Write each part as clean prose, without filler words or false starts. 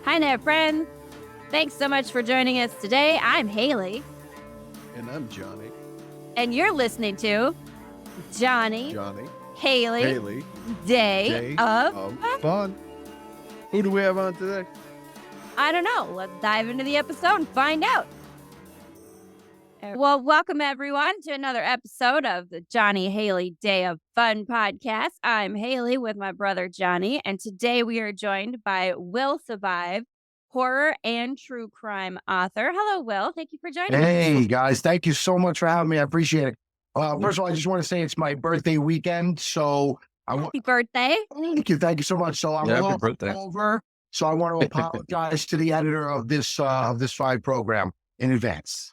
Hi there, friends. Thanks so much for joining us today. I'm Haleigh. And I'm Johnny. And you're listening to Johnny, Haleigh, Day of Fun. Who do we have on today? I don't know. Let's dive into the episode and find out. Well, welcome everyone to another episode of the Johnny Haleigh Day of Fun podcast. I'm Haleigh with my brother Johnny, and today we are joined by Will Savive, horror and true crime author. Hello, Will. Thank you for joining us. Hey, guys. Thank you so much for having me. I appreciate it. First of all, I just want to say it's my birthday weekend, so Happy birthday. Thank you. Thank you so much. So I'm a little over, so I want to apologize to the editor of this fine program in advance.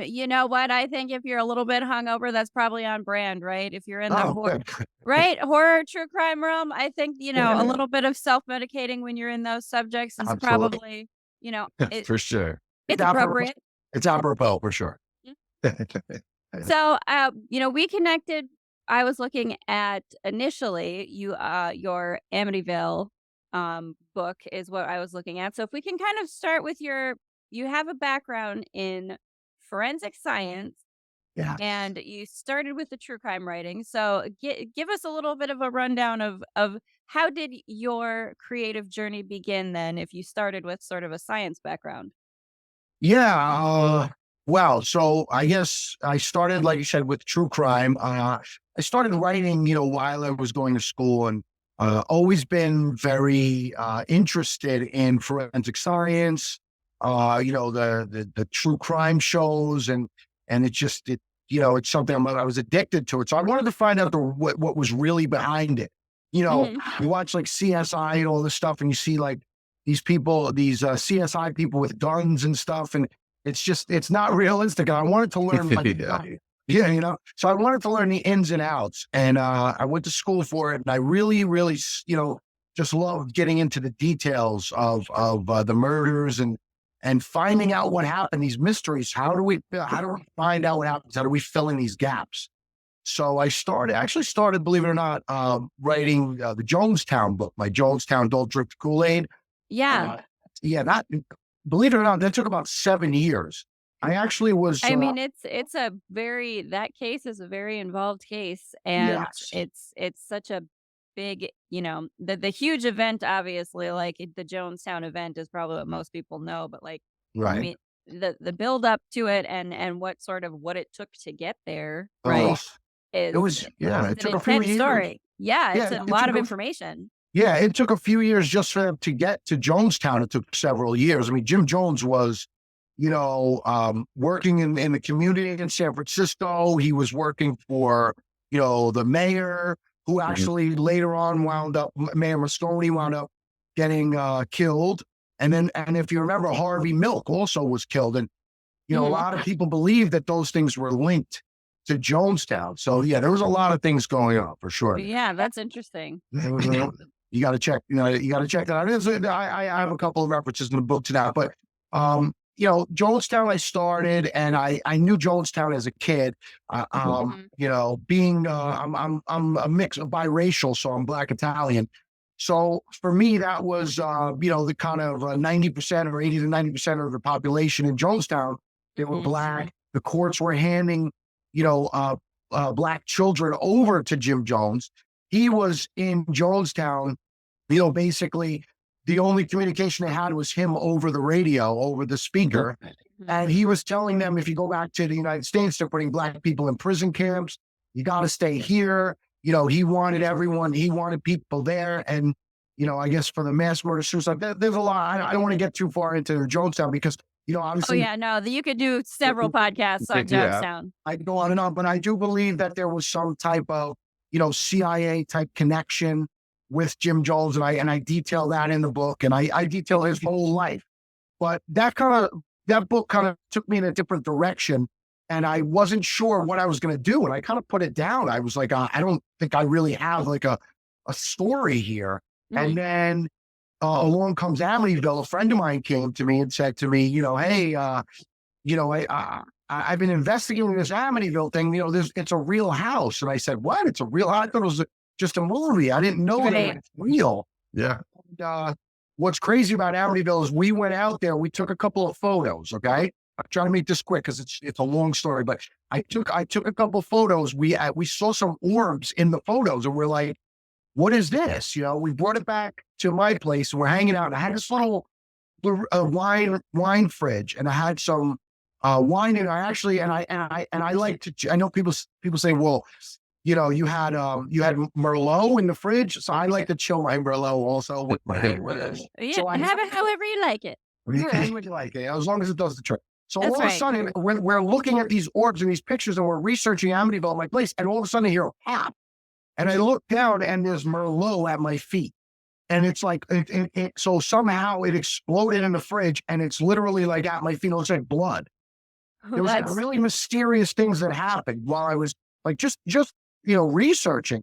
You know what? I think if you're a little bit hungover, that's probably on brand, right? If you're in the horror, true crime realm, I think, a little bit of self-medicating when you're in those subjects is probably, for sure. It's appropriate. It's apropos for sure. So, we connected. I was looking at initially your Amityville book is what I was looking at. So if we can kind of start with you have a background in forensic science, and you started with the true crime writing. So give us a little bit of a rundown of how did your creative journey begin then, if you started with sort of a science background? Well, so I guess I started, like you said, with true crime. I started writing, while I was going to school, and always been very interested in forensic science. The true crime shows, and it's something I was addicted to it. So I wanted to find out what was really behind it. You watch like CSI and all this stuff, and you see like these people, these CSI people with guns and stuff, and it's not realistic. And I wanted to learn, so I wanted to learn the ins and outs, and I went to school for it, and I really, really, just loved getting into the details of the murders and finding out what happened, these mysteries. How do we find out what happens? How do we fill in these gaps? So I actually started, believe it or not, writing the Jonestown book, my Jonestown Don't Drink the Kool-Aid. Yeah. Believe it or not, that took about 7 years. I actually was. I mean, that case is a very involved case, and it's such a big, the huge event, obviously, like the Jonestown event is probably what most people know, but like, right. I mean, the build up to it and what it took to get there, right? It took a few years. Story. Yeah, it's a lot of information. Yeah, it took a few years just for them to get to Jonestown. It took several years. I mean, Jim Jones was, working in the community in San Francisco. He was working for, the mayor, who actually later on Mayor Moscone wound up getting killed. And if you remember, Harvey Milk also was killed. And, a lot of people believe that those things were linked to Jonestown. So yeah, there was a lot of things going on for sure. Yeah, that's interesting. You got to check, that out. I have a couple of references in the book to that, but, Jonestown, I started, and I knew Jonestown as a kid, being, I'm a mix of biracial, so I'm Black Italian. So for me, that was, the kind of 90% or 80 to 90% of the population in Jonestown, they were Black. The courts were handing, Black children over to Jim Jones. He was in Jonestown, basically the only communication they had was him over the radio, over the speaker. And he was telling them, if you go back to the United States, they're putting Black people in prison camps. You got to stay here. He wanted people there. And, I guess for the mass murder suicide, there's a lot. I don't want to get too far into Jonestown because, obviously. Oh, yeah, no, you could do several podcasts on Jonestown. I could go on and on, but I do believe that there was some type of, CIA type connection with Jim Jones. And I detail that in the book, and I detail his whole life. But that book kind of took me in a different direction, and I wasn't sure what I was going to do. And I kind of put it down. I was like, I don't think I really have like a story here. And then along comes Amityville. A friend of mine came to me and said to me, hey, I've been investigating this Amityville thing. It's a real house. And I said, what? It's a real house? I thought it was just a movie. I didn't know that it was real. Yeah. And, what's crazy about Amityville is we went out there, we took a couple of photos. Okay. I'm trying to make this quick because it's a long story, but I took a couple of photos. We saw some orbs in the photos and we're like, what is this? We brought it back to my place and we're hanging out. And I had this little wine fridge and I had some wine and I like to, I know people say, well, you had merlot in the fridge. So I like to chill my merlot also with my Yeah, so I have it however you like it. would like it, as long as it does the trick. So That's all of a right. sudden, we're looking at these orbs and these pictures, and we're researching Amityville, my place, and all of a sudden I hear a pop, and I look down, and there's merlot at my feet, and it's like, so somehow it exploded in the fridge, and it's literally like at my feet. It looks like blood. There was like That's really mysterious things that happened while I was like just researching.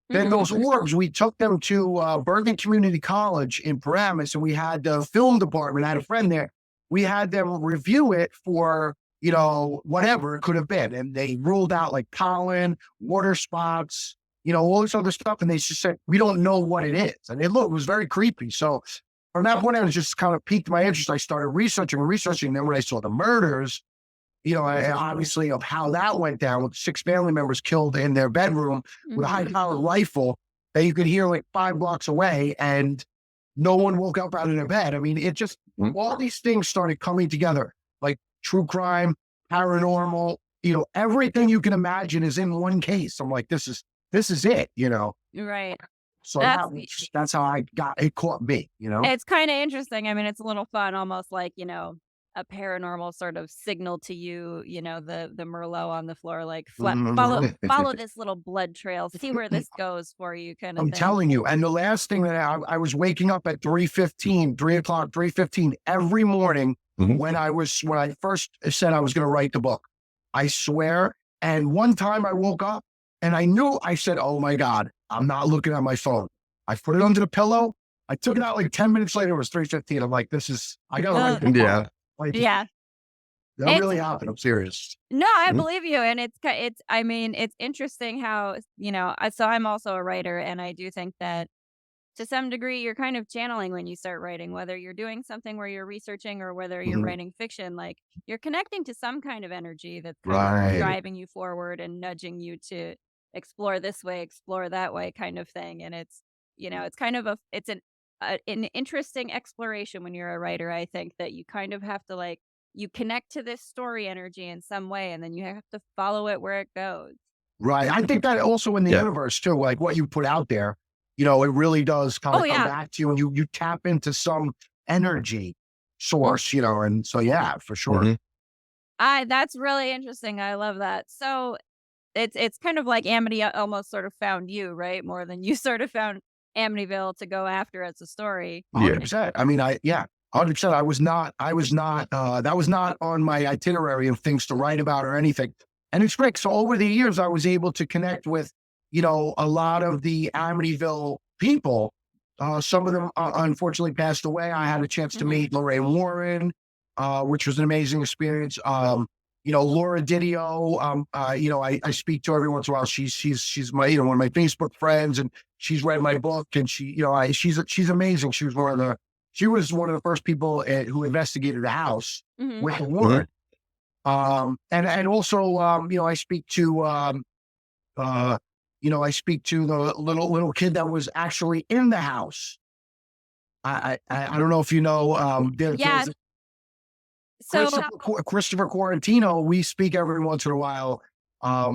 Then those orbs, we took them to Bergen Community College in Paramus, and we had the film department. I had a friend there. We had them review it for, whatever it could have been. And they ruled out like pollen, water spots, all this other stuff. And they just said, we don't know what it is. And it was very creepy. So from that point on, it just kind of piqued my interest. I started researching. Then when I saw the murders, obviously of how that went down with 6 family members killed in their bedroom with a high-powered rifle that you could hear like 5 blocks away, and no one woke up out of their bed. I mean, it just, all these things started coming together, like true crime, paranormal, everything you can imagine is in one case. I'm like, this is it, right. So That's that's how it caught me, It's kind of interesting. I mean, it's a little fun, almost like, a paranormal sort of signal to you, the merlot on the floor, like follow this little blood trail, see where this goes for you, kind of I'm thing. telling you. And the last thing that I was waking up at 3:15 every morning when I first said I was going to write the book. I swear. And one time I woke up and I said, oh my God, I'm not looking at my phone. I put it under the pillow. I took it out like 10 minutes later. It was 3:15. I'm like, I got to write the book. Yeah. Like, Yeah. that It's really happened. I'm serious. No, I believe you, and I mean, it's interesting how, so I'm also a writer, and I do think that to some degree you're kind of channeling when you start writing, whether you're doing something where you're researching or whether you're writing fiction, like you're connecting to some kind of energy that's kind of Right. driving you forward and nudging you to explore this way, explore that way kind of thing. And it's kind of an interesting exploration when you're a writer. I think that you kind of have to you connect to this story energy in some way, and then you have to follow it where it goes. Right. I think that also in the universe too, like what you put out there, it really does kind of come back to you, and you tap into some energy source, and so, yeah, for sure. That's really interesting. I love that. So it's kind of like Amity almost sort of found you, right? More than you sort of found Amityville to go after as a story. 100%. I mean, 100%. I was not, that was not on my itinerary of things to write about or anything. And it's great. So over the years, I was able to connect with, a lot of the Amityville people. Some of them unfortunately passed away. I had a chance to meet Lorraine Warren, which was an amazing experience. Laura Didio, I speak to her every once in a while. She's my, one of my Facebook friends, and she's read my book, and she's amazing. She was one of the first people who investigated the house with the Warren. And also, I speak to, the little kid that was actually in the house. I don't know if you know, Yeah. So Christopher Quarantino, we speak every once in a while.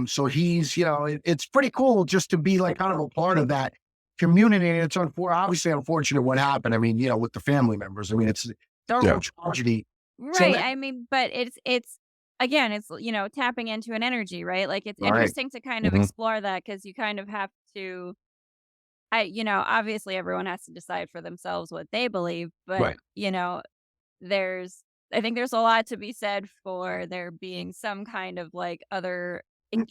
So he's, it's pretty cool just to be like kind of a part of that community. And it's obviously unfortunate what happened. I mean, with the family members. I mean, it's terrible tragedy. right. I mean, but it's again, it's tapping into an energy, right? Like it's interesting to kind of explore that, because you kind of have to. Obviously everyone has to decide for themselves what they believe, but I think there's a lot to be said for there being some kind of like other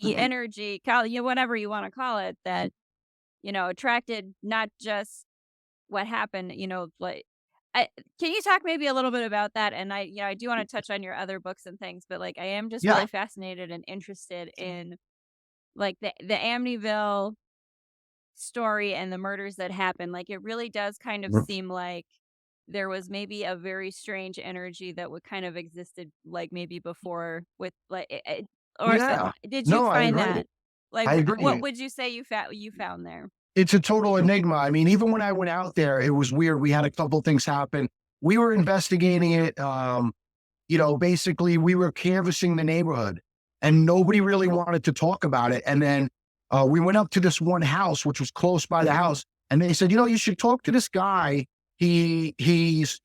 energy, whatever you want to call it, that, attracted not just what happened, like, can you talk maybe a little bit about that? And I do want to touch on your other books and things, but like, I am just really fascinated and interested in like the Amityville story and the murders that happened. Like, it really does kind of seem like there was maybe a very strange energy that would kind of existed, like, maybe before with, like, or Yeah. did you No, I find agree. that? Like, I what agree. would you say you found there? It's a total enigma. I mean, even when I went out there, it was weird. We had a couple things happen. We were investigating it. Basically, we were canvassing the neighborhood, and nobody really wanted to talk about it. And then we went up to this one house, which was close by the house, and they said, you should talk to this guy. He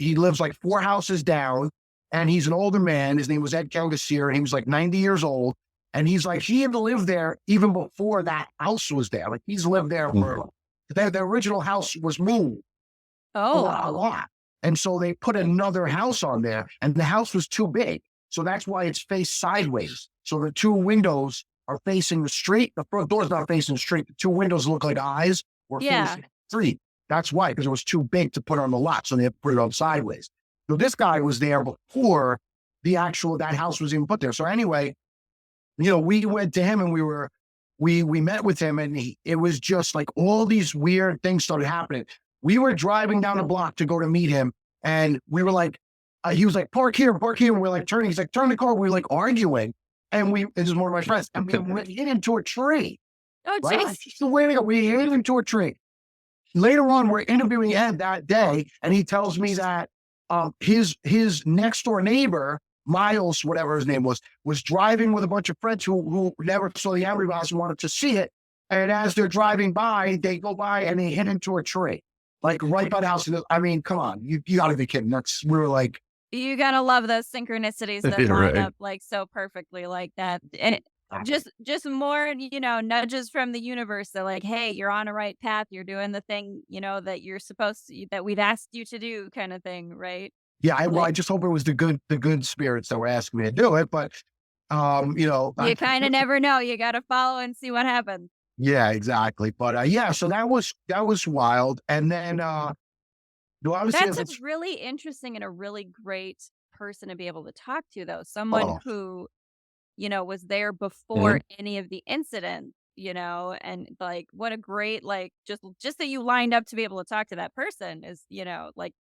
lives like 4 houses down, and he's an older man. His name was Ed Kangasir, and he was like 90 years old. And he's like, he had lived there even before that house was there. Like he's lived there for the original house was moved a Oh, lot, a lot. And so they put another house on there, and the house was too big. So that's why it's faced sideways. So the two windows are facing the street. The front door's not facing the street. The two windows look like eyes were yeah. facing the street. That's why, because it was too big to put on the lot. So they had to put it on sideways. So this guy was there before that house was even put there. So anyway, we went to him and we met with him, and it was just like all these weird things started happening. We were driving down the block to go to meet him, and we were like, he was like, park here, park here. And we're like turning, he's like, turn the car. We were like arguing, and this is one of my friends, and we hit into a tree. Oh, Right? jeez. Just the way to go. We hit into a tree. Later on, we're interviewing Ed that day, and he tells me that his next door neighbor, Miles, whatever his name was driving with a bunch of friends who never saw the Amityville house and wanted to see it. And as they're driving by, they go by and they hit into a tree, like right by the house. I mean, come on, you got to be kidding. We were like, You gotta love those synchronicities that Yeah, line right. up, like, so perfectly like that, and just more, nudges from the universe that, like, "Hey, you're on a right path, you're doing the thing, that you're supposed to that we've asked you to do," kinda thing, right? yeah. Well, Like, I just hope it was the good spirits that were asking me to do it, but you kinda never know, you gotta follow and see what happens. yeah, exactly. But yeah, so that was wild. And then obviously, That's a really interesting and a really great person to be able to talk to, though, someone oh, who, was there before Mhm. any of the incidents, and, like, what a great, like, just that you lined up to be able to talk to that person is, like,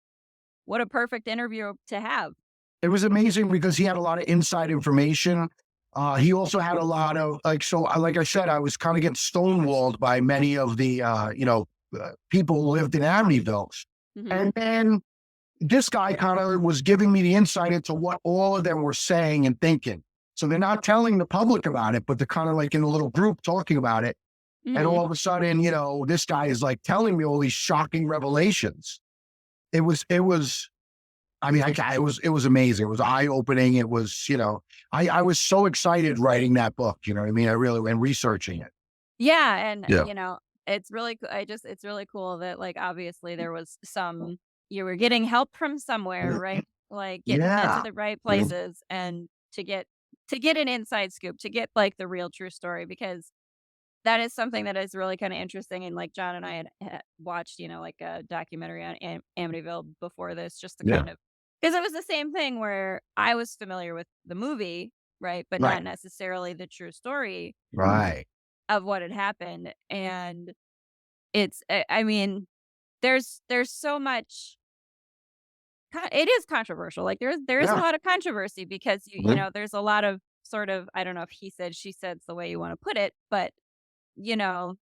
what a perfect interview to have. it was amazing because he had a lot of inside information. He also had a lot of like I said, I was kind of getting stonewalled by many of the people who lived in Amityville. Mhm. And then this guy kind of was giving me the insight into what all of them were saying and thinking. So they're not telling the public about it, but they're kind of like in a little group talking about it. And Mhm. all of a sudden, this guy is like telling me all these shocking revelations. It was, I mean, it was amazing. It was eye opening. It was, I was so excited writing that book. You know what I mean? I really, and researching it. Yeah, and, Yeah. it's really it's really cool that, like, obviously there was some you were getting help from somewhere, right? Like, getting sent to Yeah. the right places and to get an inside scoop, to get, like, the real true story because that is something that is really kinda interesting, and, like, John and I had watched, like, a documentary on Amityville before this just to Yeah. kind of because it was the same thing where I was familiar with the movie, right, but Right. not necessarily the true story Right. of what had happened, and I mean, there's so much it is controversial, like, there's a Yeah. lot of controversy because Mhm. there's a lot of sort of I don't know if he said, she said's the way you wanna put it, but, you know,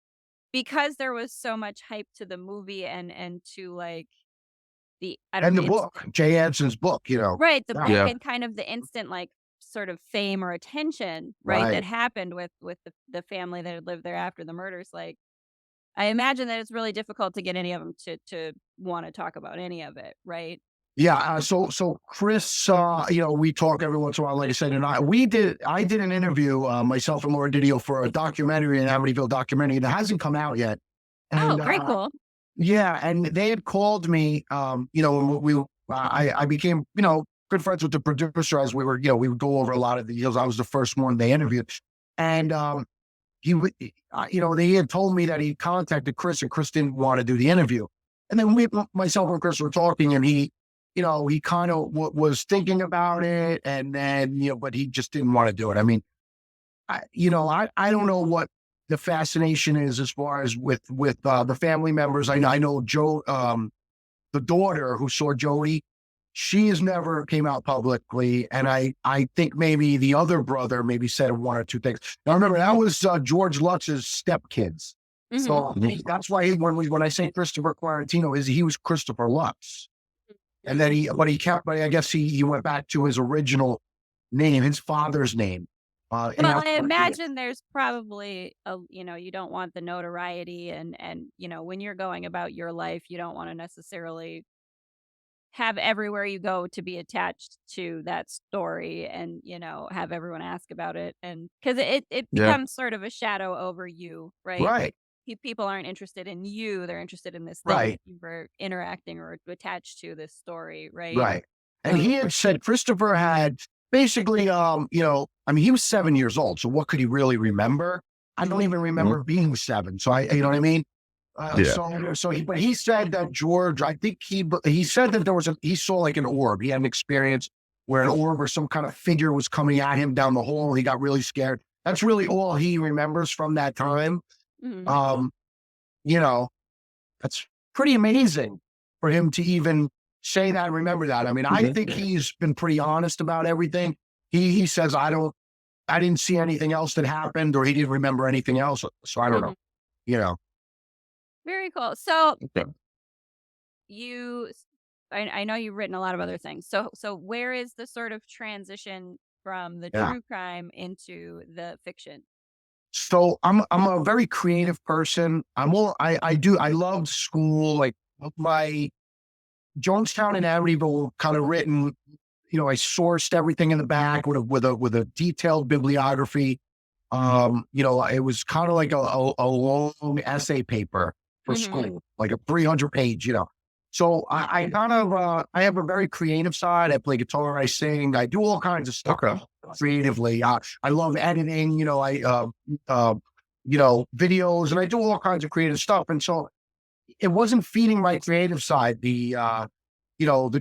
because there was so much hype to the movie and to, like, I don't And the it's book, Jay Anson's book, right, the Yeah. book Yeah. and kind of the instant, like, sort of fame or attention, right, that Right. happened with the family that had lived there after the murders, like, I imagine that it's really difficult to get any of them to wanna talk about any of it, right? Yeah. So Chris, we talk every once in a while, like I said, and I did an interview, myself and Laura Didio for a documentary, an Amityville documentary that hasn't come out yet. Oh, And, very cool. yeah, and they had called me, and I became, good friends with the producer as we would go over a lot of the deals. I was the first one they interviewed. And, he would, they had told me that he contacted Chris and Chris didn't want to do the interview. And then myself and Chris were talking and he kind of was thinking about it. And then, but he just didn't want to do it. I mean, I don't know what the fascination is as far as with the family members. I know Joe, the daughter who saw Jody, she has never came out publicly. And I think maybe the other brother maybe said one or two things. Now remember, that was George Lutz's stepkids. So that's why when I say Christopher Quarantino, he was Christopher Lutz. And then but I guess he went back to his original name, his father's name. Well, I imagine there's probably you don't want the notoriety and when you're going about your life, you don't want to necessarily have everywhere you go to be attached to that story and, have everyone ask about it. And because it Yeah. becomes sort of a shadow over you, right? Right. People aren't interested in you. They're interested in this thing Right. that you were interacting or attached to this story, right? Right. And he had said Christopher had basically, he was 7 years old. So what could he really remember? I don't even remember being 7. So you know what I mean? But he said that George, I think he said that he saw like an orb. He had an experience where an orb or some kind of figure was coming at him down the hall. He got really scared. That's really all he remembers from that time. Mhm. That's pretty amazing for him to even say that and remember that. I mean, I think he's been pretty honest about everything. He says, I didn't see anything else that happened, or he didn't remember anything else. So I don't know, Very cool. So Okay. I know you've written a lot of other things. So where is the sort of transition from the Yeah. true crime into the fiction? So I'm a very creative person. I love school. Like my Jonestown and Amityville were kind of written, I sourced everything in the back with a detailed bibliography. It was kind of like a long essay paper for school, like a 300-page, So I kind of, I have a very creative side. I play guitar, I sing, I do all kinds of stuff creatively. I love editing, videos, and I do all kinds of creative stuff. And so it wasn't feeding my creative side, the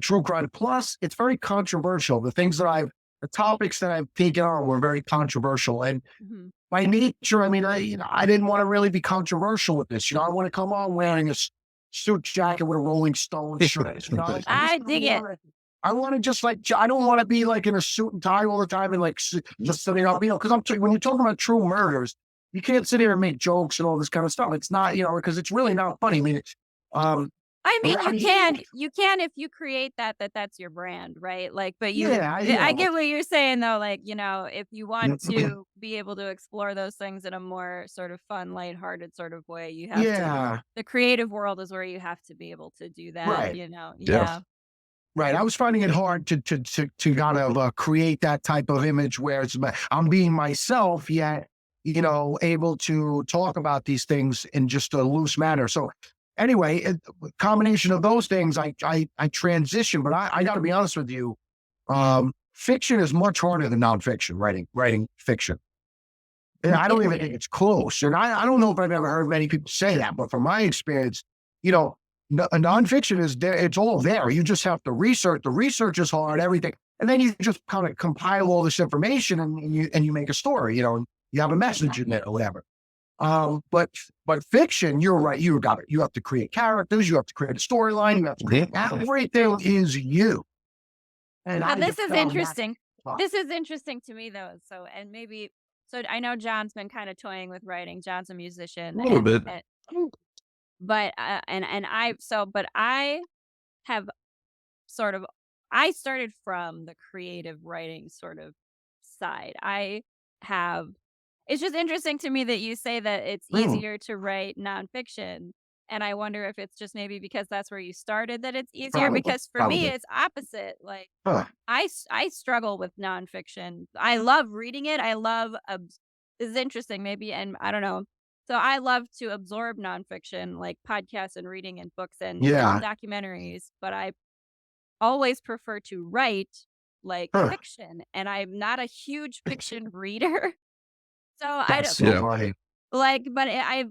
true crime. Plus, it's very controversial. The topics that I've taken on were very controversial. And by nature, I mean, I didn't want to really be controversial with this. I want to come on wearing a suit jacket with a Rolling Stone shirt. I dig it. I want to just I don't want to be like in a suit and tie all the time and just sitting up, because when you're talking about true murders, you can't sit here and make jokes and all this kind of stuff. It's not, because it's really not funny. I mean, you can if you create that's your brand, right? Like, but I get what you're saying though. Like, if you want to be able to explore those things in a more sort of fun, lighthearted sort of way, you have to. The creative world is where you have to be able to do that. Right. Yeah. Right. I was finding it hard to kind of create that type of image where I'm being myself, yet, able to talk about these things in just a loose manner. So anyway, combination of those things, I transition, but I got to be honest with you. Fiction is much harder than nonfiction, writing fiction. And I don't even think it's close. And I don't know if I've ever heard many people say that, but from my experience, nonfiction is there. It's all there. You just have to research. The research is hard, everything. And then you just kind of compile all this information and you make a story, and you have a message in it or whatever. But fiction, you're right. You have to create characters. You have to create a storyline. You have to create everything is you. And this is interesting. This is interesting to me though. So I know John's been kind of toying with writing. John's a musician. A little bit. But I have sort of, I started from the creative writing sort of side. It's just interesting to me that you say that it's easier to write nonfiction. And I wonder if it's just maybe because that's where you started that it's easier. Because for me, it's opposite. Like I struggle with nonfiction. I love reading it. This is interesting maybe. And I don't know. So I love to absorb nonfiction, like podcasts and reading and books and documentaries. But I always prefer to write like fiction. And I'm not a huge fiction reader. So I don't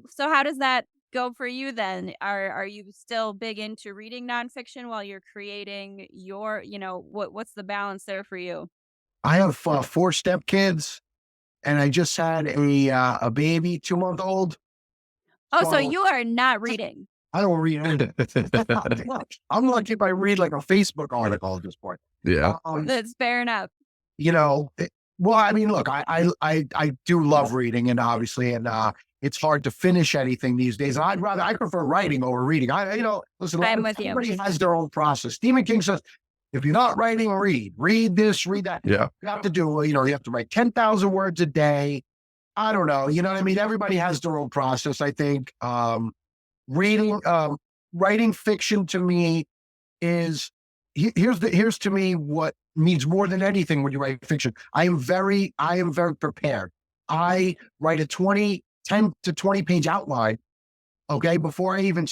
so how does that go for you then? Are you still big into reading nonfiction while you're creating your, what's the balance there for you? I have 4 stepkids, and I just had a baby, 2-month-old. Oh, so you are not reading. I don't read. I'm lucky if I read like a Facebook article at this point. Yeah. That's fair enough. You know, well, I mean, look, I do love reading, and obviously, and it's hard to finish anything these days. And I prefer writing over reading. Listen, I'm with you. everybody has their own process. Stephen King says, if you're not writing, read this, read that. Yeah. You have to do, you have to write 10,000 words a day. I don't know. You know what I mean? Everybody has their own process. I think, writing fiction to me is, here's to me what means more than anything when you write fiction. I am very prepared. I write a 10 to 20 page outline. Okay. Before I even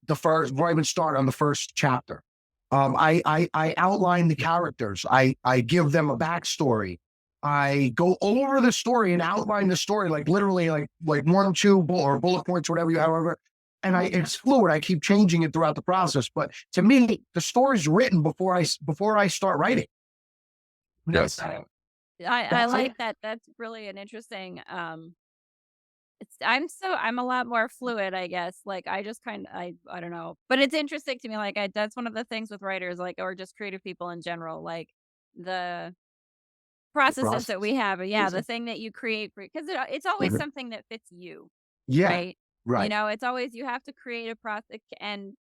before I even start on the first chapter. I outline the characters. I give them a backstory. I go over the story and outline the story, like literally like 1, 2 or bullet points, however. And it's fluid. I keep changing it throughout the process. But to me, the story's written before I start writing. Yes. I like that. That's really an interesting, I'm a lot more fluid, I guess. Like I just I don't know, but it's interesting to me. Like that's one of the things with writers, like, or just creative people in general, like the processes that we have. Yeah. The thing that you create because it's always something that fits you. Yeah. Right. Right. It's always, you have to create a process. And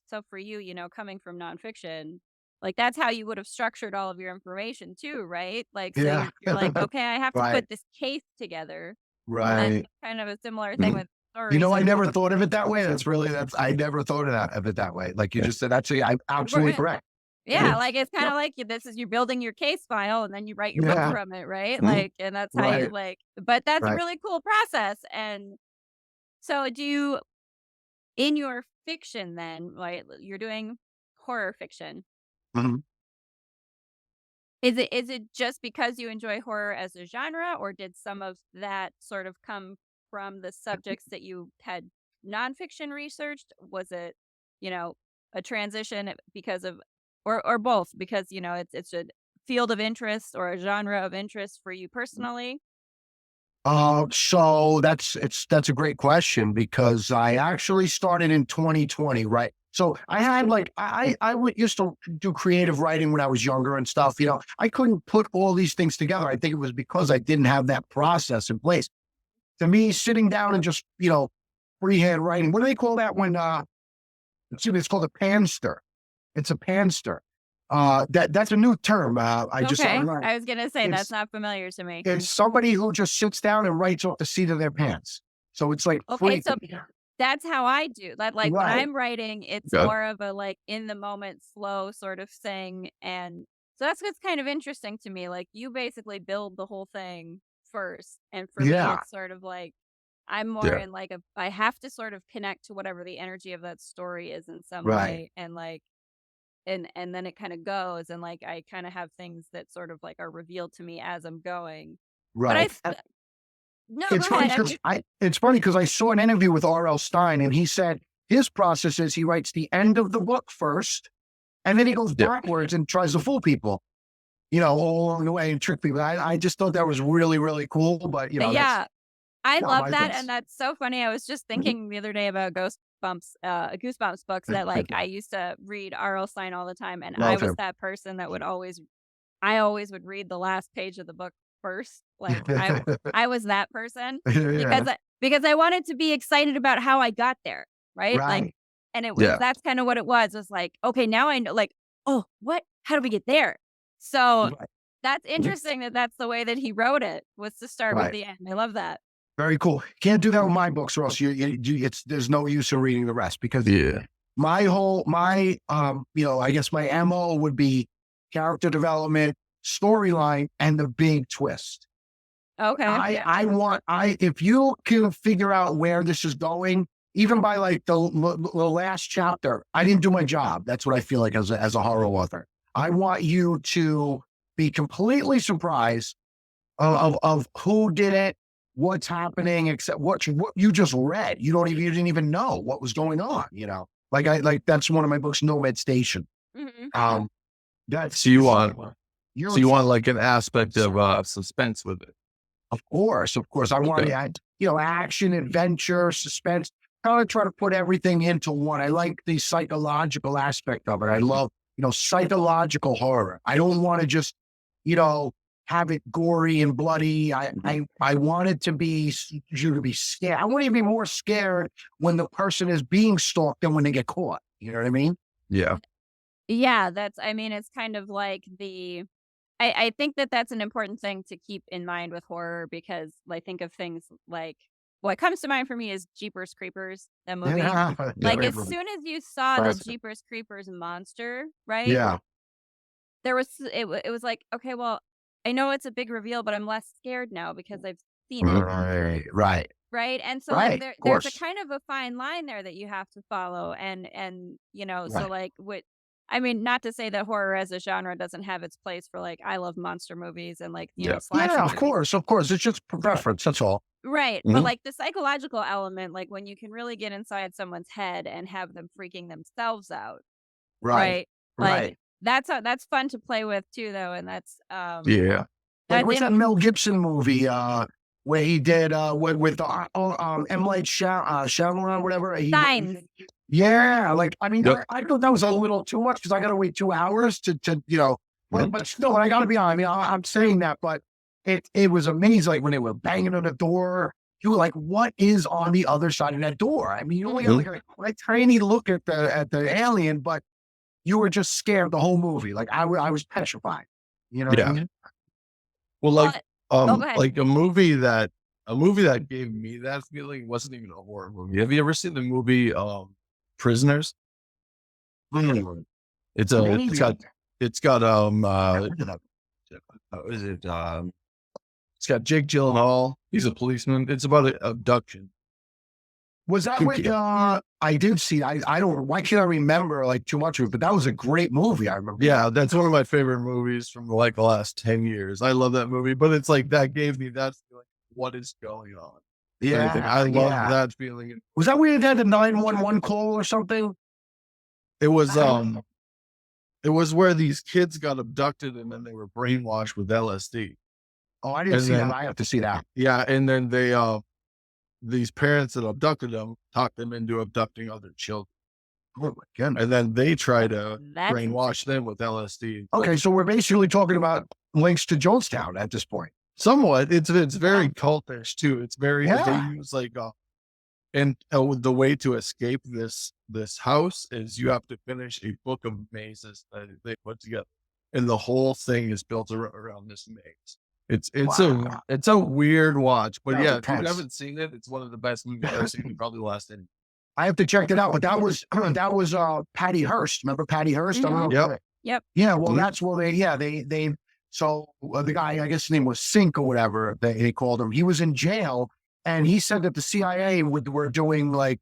so for you, coming from nonfiction, like that's how you would have structured all of your information too, right? Like, so Yeah. you're like, okay, I have to Right. put this case together. And Right. kind of a similar thing with stories. I like, never thought of it that way. I never thought of it that way. Like you just said, actually, I'm absolutely correct. yeah, like it's kind of like you're building your case file and then you write your book from it, right? Mhm. Like, and that's how you Right. but that's a Right. really cool process. And so in your fiction then, right, you're doing horror fiction. Mhm. Is it just because you enjoy horror as a genre, or did some of that sort of come from the subjects that you had nonfiction researched? Was it, a transition because of, or both, because it's a field of interest or a genre of interest for you personally? So that's a great question because I actually started in 2020, right? So I had like used to do creative writing when I was younger and stuff. I couldn't put all these things together. I think it was because I didn't have that process in place. To me, sitting down and just freehand writing. What do they call that when? It's called a panster. It's a panster. That's a new term. I just Okay, learned. I was gonna say It's that's not familiar to me. it's somebody who just sits down and writes off the seat of their pants. So it's like Okay, free. so that's how I do that. Like when Right. I'm writing, it's Yeah. more of a like in the moment flow sort of thing. And so that's what's kind of interesting to me. Like you basically build the whole thing first. And for me, Yeah. it's sort of like I'm more Yeah. in like I have to sort of connect to whatever the energy of that story is in some Right. way. And like and then it kind of goes, and like I kind of have things that sort of like are revealed to me as I'm going. But Right. no, It's go funny ahead. because I saw an interview with R.L. Stine and he said his process is he writes the end of the book first and then he goes Yeah. backwards and tries to fool people, all along the way and trick people. I just thought that was really, really cool. But Yeah. I not love my that, thing. and that's so funny. I was just thinking the other day about Goosebumps books that like I used to read R.L. Stine all the time, and I Love was him. that person that I always would read the last page of the book first. Like I was that person Yeah. because I wanted to be excited about how I got there, right? Like, Right. and it was Yeah. that's kind of what it was. It was like, okay, now I know. Like, oh, what? How do we get there? So Right. that's interesting that that's the way that he wrote it, was to start with Right. the end. I love that. Very cool. Can't do that with my books, or else there's no use in reading the rest because Yeah. I guess my MO would be character development, storyline, and the big twist. Okay. If you can figure out where this is going, even by like the last chapter, I didn't do my job. That's what I feel like as a horror author. I want you to be completely surprised of who did it, what's happening, except what you just read. You didn't even know what was going on. Like that's one of my books, Nomad Station. Mhm. That's So you want you're like an aspect of suspense with it. Of course. I want Yeah. action, adventure, suspense. kind of try to put everything into one. I like the psychological aspect of it. I love, psychological horror. I don't want to just, you know, have it gory and bloody. I want it to be you to be scared. I want you to be more scared when the person is being stalked than when they get caught. You know what I mean? Yeah. Yeah, I mean, it's kind of like I think that that's an important thing to keep in mind with horror because I think of things like what comes to mind for me is Jeepers Creepers, that movie. Yeah. Like, Yeah. as soon as you saw the Classic. Jeepers Creepers monster, right? Yeah. There was it was like, "Okay, well, I know it's a big reveal, but I'm less scared now because I've seen it." Right. Right. Right? And so, like, Right. Of there's a course. kind of a fine line there that you have to follow, and, so, Right. like, what I mean, not to say that horror as a genre doesn't have its place for, like, I love monster movies and, like, Yeah. slasher Yeah. Of movies. course. Of course. It's just preference. That's all. Right, but, Mhm. like, the psychological element, like, when you can really get inside someone's head and have them freaking themselves out, Right. right? Like, Right. that's fun to play with too, though, and Yeah. Like that's what's in that Mel Gibson movie? Where he did with M. Light Shyamalan, whatever. Signs. Yeah, like I mean, Yep. I thought that was a little too much because I got to wait 2 hours to Mhm. but still, I got to be honest. I mean, I'm saying that, but it was amazing. Like when they were banging on the door, you were like, "What is on the other side of that door?" I mean, you only got Mhm. Mhm. like a tiny look at the alien, but you were just scared the whole movie. Like I was petrified. You know what I Yeah. mean? Well, Well oh, go ahead. like a movie that gave me that feeling wasn't even a horror movie. Have you ever seen the movie Prisoners? Mm. It's Maybe. it's got is it it's got Jake Gyllenhaal. He's a policeman. It's about an abduction. Was that with I did see I don't why can't I remember like too much of it, but that was a great movie. I remember. Yeah, that's one of my favorite movies from like the last 10 years. I love that movie, but it's like that gave me that feeling. What is going on? Anything. Yeah, I love yeah. that feeling. Was that where you had the 911 call or something? It was it was where these kids got abducted and then they were brainwashed with LSD. Oh, I didn't And see that. then I have to see that. yeah, and then they these parents that abducted them talked them into abducting other children. Oh my goodness. And then they try to That's brainwash them with LSD. Okay, so we're basically talking about links to Jonestown at this point. Somewhat. It's very cultish too. It's very they Yeah. use like and the way to escape this house is you have to finish a book of mazes that they put together, and the whole thing is built around this maze. Wow. It's a weird watch, but Sounds yeah, if you intense. haven't seen it, it's one of the best movies I've ever seen. In probably the last 10. I have to check that out. But that was that was Patty Hearst. Remember Patty Hearst? I don't know. Yep. Yep. Yeah, well, Mhm. that's well, they so the guy, I guess his name was Sink or whatever they called him. He was in jail, and he said that the CIA were doing like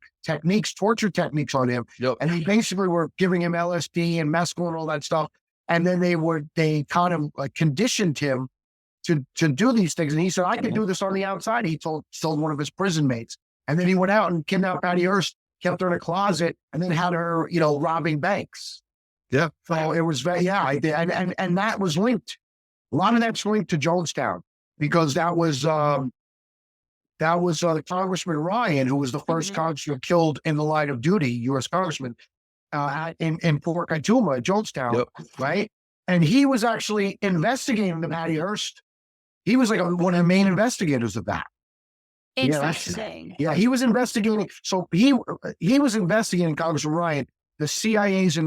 torture techniques on him, Yep. and they basically were giving him LSD and mescaline and all that stuff, and then they kind of like conditioned him to do these things, and he said, "I can do this on the outside." He told one of his prison mates, and then he went out and kidnapped Patty Hearst, kept her in a closet, and then had her, robbing banks. Yeah. So it was very, yeah, I did. And that was linked. A lot of that's linked to Jonestown because that was Congressman Ryan, who was the first Mhm. congressman killed in the line of duty, U.S. Congressman, in Fort Kaytuma, Jonestown, Yep. right? And he was actually investigating the Patty Hearst. He was like one of the main investigators of that. Yeah, Interesting. yeah, he was investigating. So he was investigating Congressman Ryan, the CIA's,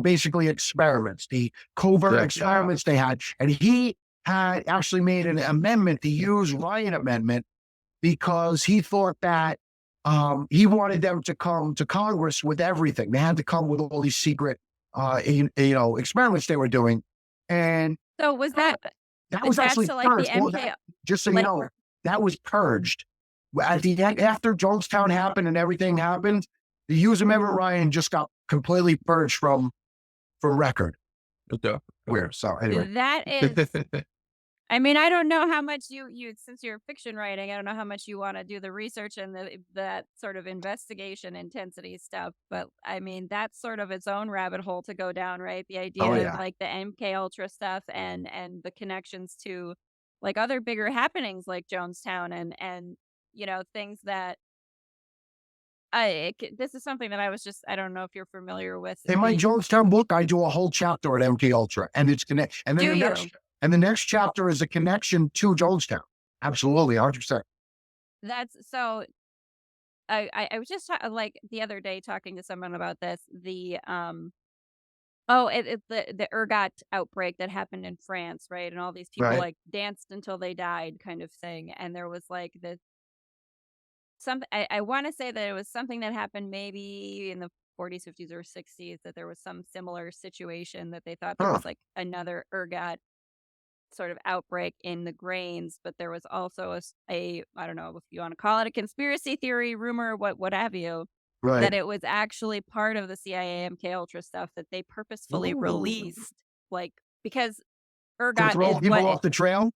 basically experiments, the covert Yeah. experiments they had, and he had actually made an amendment, the Hughes Ryan Amendment, because he thought that he wanted them to come to Congress with everything. They had to come with all these secret, experiments they were doing, and So was that that was attached actually to, like, the purged. Well, MK just so you like know, that was purged. At the end, after Jonestown happened and everything happened, the Hughes Amendment Ryan just got completely purged from record. Okay. Weird. So anyway, that is I mean, I don't know how much you since you're fiction writing, I don't know how much you wanna do the research and that sort of investigation intensity stuff, but, I mean, that's sort of its own rabbit hole to go down, right? The oh idea of, yeah, like, the MK Ultra stuff and the connections to, like, other bigger happenings like Jonestown and, things that this is something that I don't know if you're familiar with In my Jonestown book, I do a whole chapter at MK Ultra, and it's connect. And then do you? the next chapter is a connection to Jonestown. Absolutely, 100%. That's so I was just like the other day talking to someone about this. It's the ergot outbreak that happened in France, right? And all these people Right. like danced until they died kind of thing. And there was like this something I want to say that it was something that happened maybe in the 40s, 50s, or 60s, that there was some similar situation that they thought there Huh. was like another ergot sort of outbreak in the grains, but there was also I don't know if you want to call it a conspiracy theory, rumor, what have you, that Right. it was actually part of the CIA MK Ultra stuff that they purposefully Ooh. released, like because To ergot throw is people off the trail.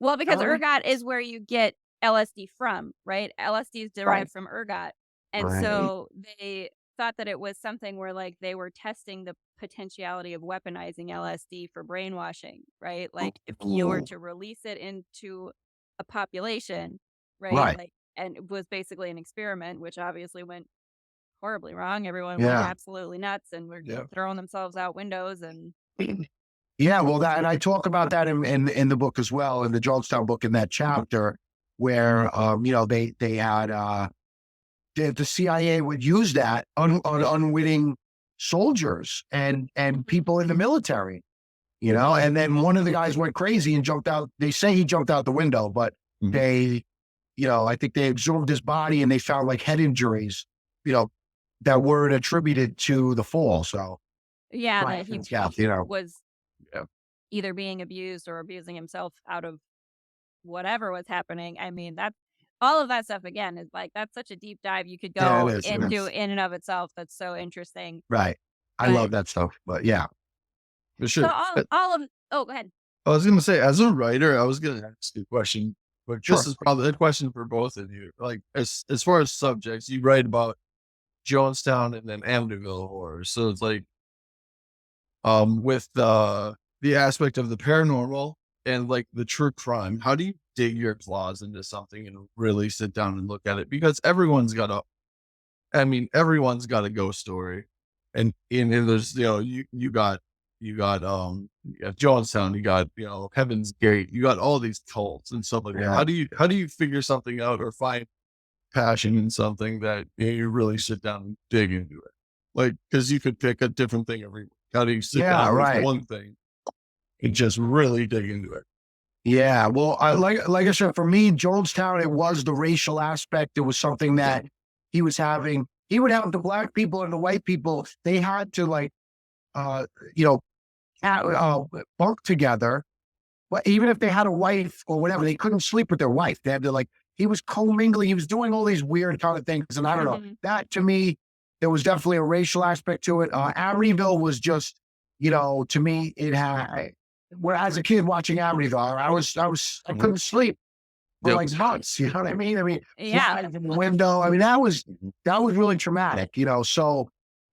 because Haleigh? ergot is where you get LSD from, right? LSD is Right. derived from ergot. And Right. so they thought that it was something where like they were testing the potentiality of weaponizing LSD for brainwashing, right? Like if you were Ooh. to release it into a population, right? Right. Like, and it was basically an experiment, which obviously went horribly wrong. Everyone went Yeah. absolutely nuts and were Yeah. throwing themselves out windows and Yeah, well, that, and I talk about that in the book as well, in the Jonestown book, in that chapter where they had the CIA would use that on unwitting soldiers and people in the military, and then one of the guys went crazy and jumped out. They say he jumped out the window, but Mhm. they, I think they exhumed his body and they found like head injuries, you know, that weren't attributed to the fall. So, yeah, right, that he yeah, was Yeah. either being abused or abusing himself out of whatever was happening. I mean, that all of that stuff again is like that's such a deep dive you could yeah, it go is. It into is. in and of itself. That's so interesting. Right. I But love that stuff, but yeah. For so sure. all of oh, go ahead. I was gonna say, as a writer, I was gonna ask you a question, but this Sure. is probably a question for both of you. Like, as far as subjects, you write about Jonestown and then Amityville Horror. So it's like, with the aspect of the paranormal and like the true crime, how do you dig your claws into something and really sit down and look at it? Because everyone's got a ghost story, and there's you got Jonestown, you got Heaven's Gate, you got all these cults and stuff like that. Yeah. How do you figure something out or find passion in something that you really sit down and dig into it? Like, because you could pick a different thing every week. How do you sit Yeah, down with right. one thing and just really dig into it? Yeah. Well, like I said, for me, Jonestown, it was the racial aspect. It was something that he was having. He would have the black people and the white people. They had to like, uh, you know, bunk together. But even if they had a wife or whatever, they couldn't sleep with their wife. They had to like. He was commingling. He was doing all these weird kind of things, and I don't know. Mhm. That to me, there was definitely a racial aspect to it. Amityville was just, to me, it had. Where as a kid watching Amityville, I Mhm. couldn't sleep for Yep. like months. You know what I mean? Yeah. Flies in the window. I mean, that was really traumatic. So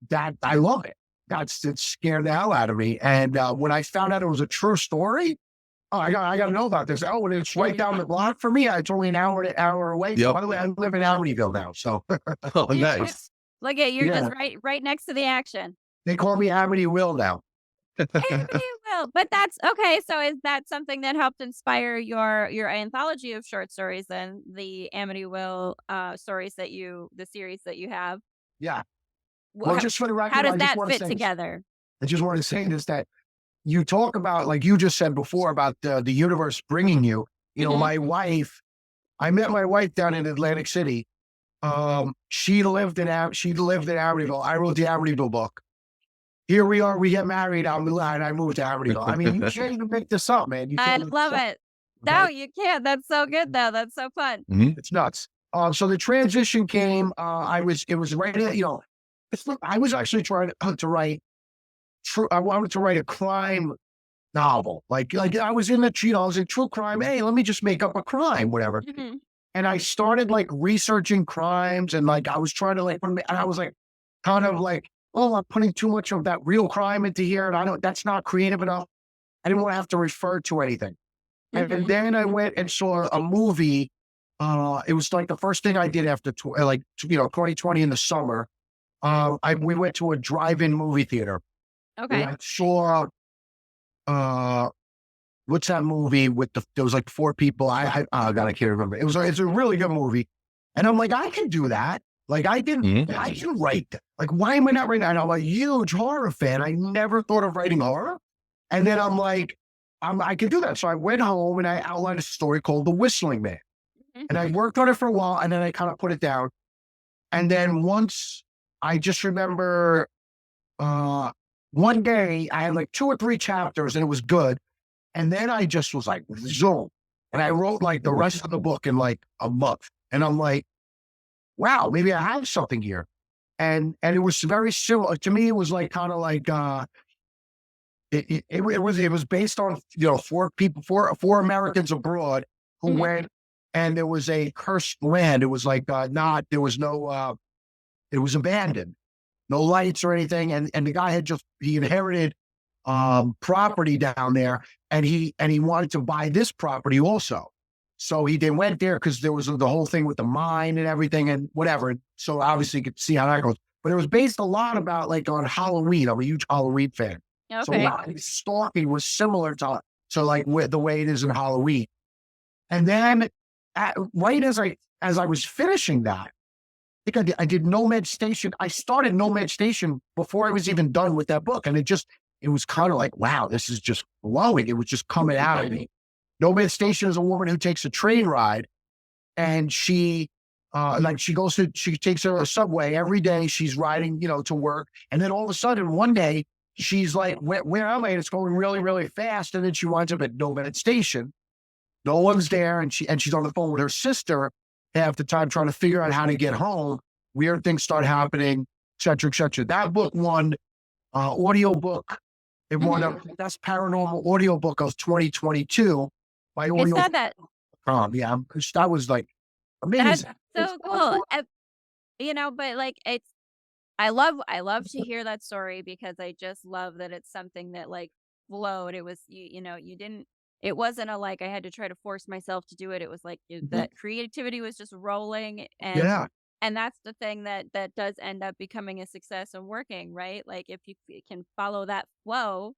that I love it. It scared the hell out of me. And when I found out it was a true story, oh, I got to know about this. Oh, and it's right down the block for me. It's only an hour away. Yep. By the way, I live in Amityville now, so Oh, nice. Look at you're just yeah, right next to the action. they call me AmityWill now. AmityWill, but that's okay. So is that something that helped inspire your anthology of short stories? Then the AmityWill stories the series that you have. Yeah. Wh- Well, How, just for the how record, does I just that want to fit say this. together? I just want to say this that you talk about, like you just said before, about the universe bringing you. Hmm. My wife. I met my wife down in Atlantic City. She lived in Amityville. I wrote the Amityville book. Here we are. We get married. I'm glad I moved to Amityville. I mean, you can't even make this up, man. You I can't make this love up. it. No, Okay? you can't. That's so good though. That's so fun. Mhm. It's nuts. So the transition came. It was right at, I was actually trying to write. I wanted to write a crime novel. Like I was in I was in true crime. Hey, let me just make up a crime, whatever. Hmm. And I started like researching crimes and like I was trying to and I was like, kind of like, oh, I'm putting too much of that real crime into here. And that's not creative enough. I didn't want to have to refer to anything. And Hmm. then I went and saw a movie it was like the first thing I did after 2020 in the summer. We went to a drive-in movie theater. And Okay. I saw uh what's that movie with there was like four people. Oh God, I can't remember. It's a really good movie. And I'm like, I can do that. Like I can write that. Like, why am I not writing that? And I'm a huge horror fan. I never thought of writing horror. And then I'm like, I can do that. So I went home and I outlined a story called The Whistling Man. Mhm. And I worked on it for a while and then I kind of put it down. And then once I just remember uh one day I had like 2 or 3 chapters and it was good. And then I just was like, zoom. And I wrote like the rest of the book in like a month. And I'm like, wow, maybe I have something here. And it was very similar to me. It was like kind of like it was based on four Americans abroad who Mhm. went, and there was a cursed land. It was like not there was no it was abandoned, no lights or anything. And the guy he inherited property down there, and he wanted to buy this property also. So they went there because there was the whole thing with the mine and everything and whatever. So obviously you could see how that goes. But it was based a lot about like on Halloween. I'm a huge Halloween fan. So a Okay. lot of the stalking was similar to like with the way it is in Halloween. And then right as I was finishing that, I think I did Nomad Station. I started Nomad Station before I was even done with that book. And it was kind of like, wow, this is just flowing. It was just coming out of me. Nomad Station is a woman who takes a train ride, and she takes a subway every day. She's riding, to work. And then all of a sudden one day she's like, where am I? And it's going really, really fast. And then she winds up at Nomad Station. No one's there. And she's on the phone with her sister half the time trying to figure out how to get home. Weird things start happening, et cetera, et cetera. That book won audio book. It won Mhm. a best paranormal audio book of 2022 by It's audio. not that Yeah, that was like that's amazing. so cool. But like I love to hear that story because I just love that it's something that like flowed. It was you didn't it wasn't a like I had to try to force myself to do it. It was like Mhm. that creativity was just rolling, Yeah, and that's the thing that does end up becoming a success and working, right? Like if you can follow that flow.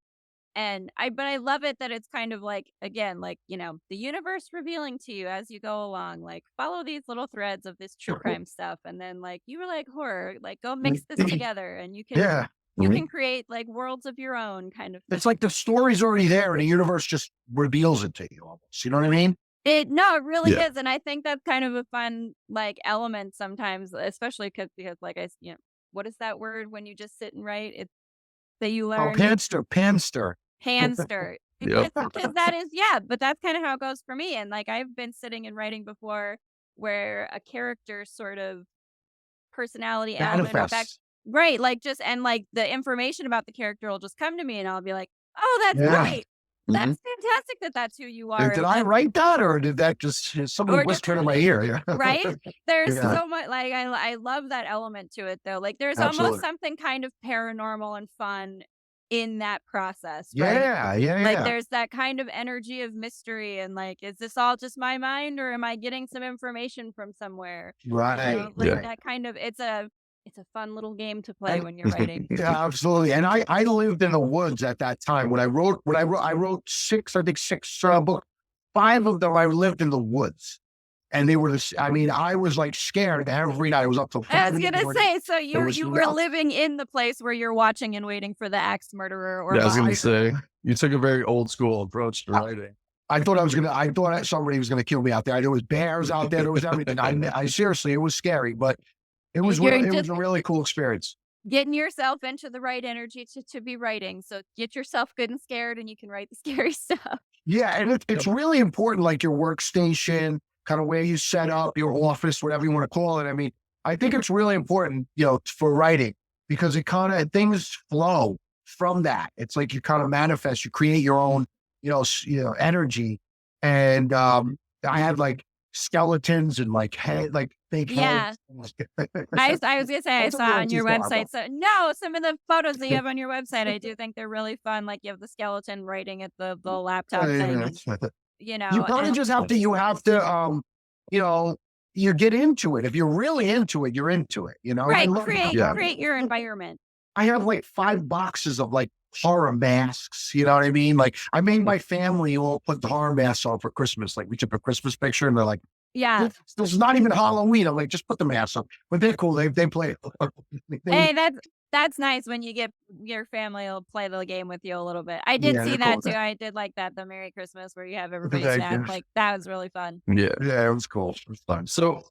But I love it that it's kind of like, again, like, the universe revealing to you as you go along, like, follow these little threads of this true crime stuff. And then, like, you were like horror, like, go mix this together and yeah. you can create like worlds of your own kind of thing. It's like the story's already there, and the universe just reveals it to you almost. You know what I mean? No, it really Yeah. is. And I think that's kind of a fun, like, element sometimes, especially because, like, what is that word when you just sit and write? It's that you Oh, learn. panster. Handster. Yep. Because that is yeah, but that's kinda how it goes for me, and, like, I've been sitting and writing before where a character sort of personality element or back Manifests. right, like, just and, like, the information about the character will just come to me, and I'll be like, "Oh, that's Yeah. great. Mhm. That's fantastic that that's who you are," Did I write that, or did that just somebody or just whispered in my ear? Yeah. right? There's Yeah, so much like, I love that element to it, though, like, there's almost absolutely. something kind of paranormal and fun in that process, right? Yeah, yeah, Like, yeah. there's that kind of energy of mystery and, like, is this all just my mind or am I getting some information from somewhere? Right, Like, Yeah. right. that kind of it's a fun little game to play And when you're writing. yeah, absolutely. And I lived in the woods at that time when I wrote six books. Five of them I lived in the woods, and they were I mean, I was like scared every night. I was up till I five was in the gonna morning. say, so There was you were no, living in the place where you're watching and waiting for the axe murderer or Yeah, I was gonna body. say you took a very old school approach to writing. I thought somebody was gonna kill me out there. There was bears out there. There was everything. I seriously, it was scary, but You're it was just a really cool experience. getting yourself into the right energy to be writing, so get yourself good and scared and you can write the scary stuff. Yeah, and it's Yep. really important, like your workstation, kind of where you set up your office, whatever you want to call it. I mean, I think it's really important, for writing because it kind of things flow from that. It's like you kind of manifest, you create your own, energy. And I had like skeletons and like head, like fake Yeah. heads. I was gonna say I That's a saw little on too your far, but website. So no, some of the photos that you have on your website, I do think they're really fun. Like you have the skeleton writing at the laptop thing, and you kind of and just have to, you get into it. If you're really into it, you're into it, And I Right. love Create your environment. I have like 5 boxes of like horror masks. You know what I mean? Like I made my family all put the horror masks on for Christmas. Like we took a Christmas picture and they're like, Yeah. this is not even Halloween. I'm like, just put the mask on. But they're cool. They play. Hey, that's nice when you get your family will play the game with you a little bit. I did Yeah, see they're that cool. too. I did like that, the Merry Christmas where you have everybody Thank snap. you. Like that was really fun. Yeah. Yeah, it was cool. It was fun. So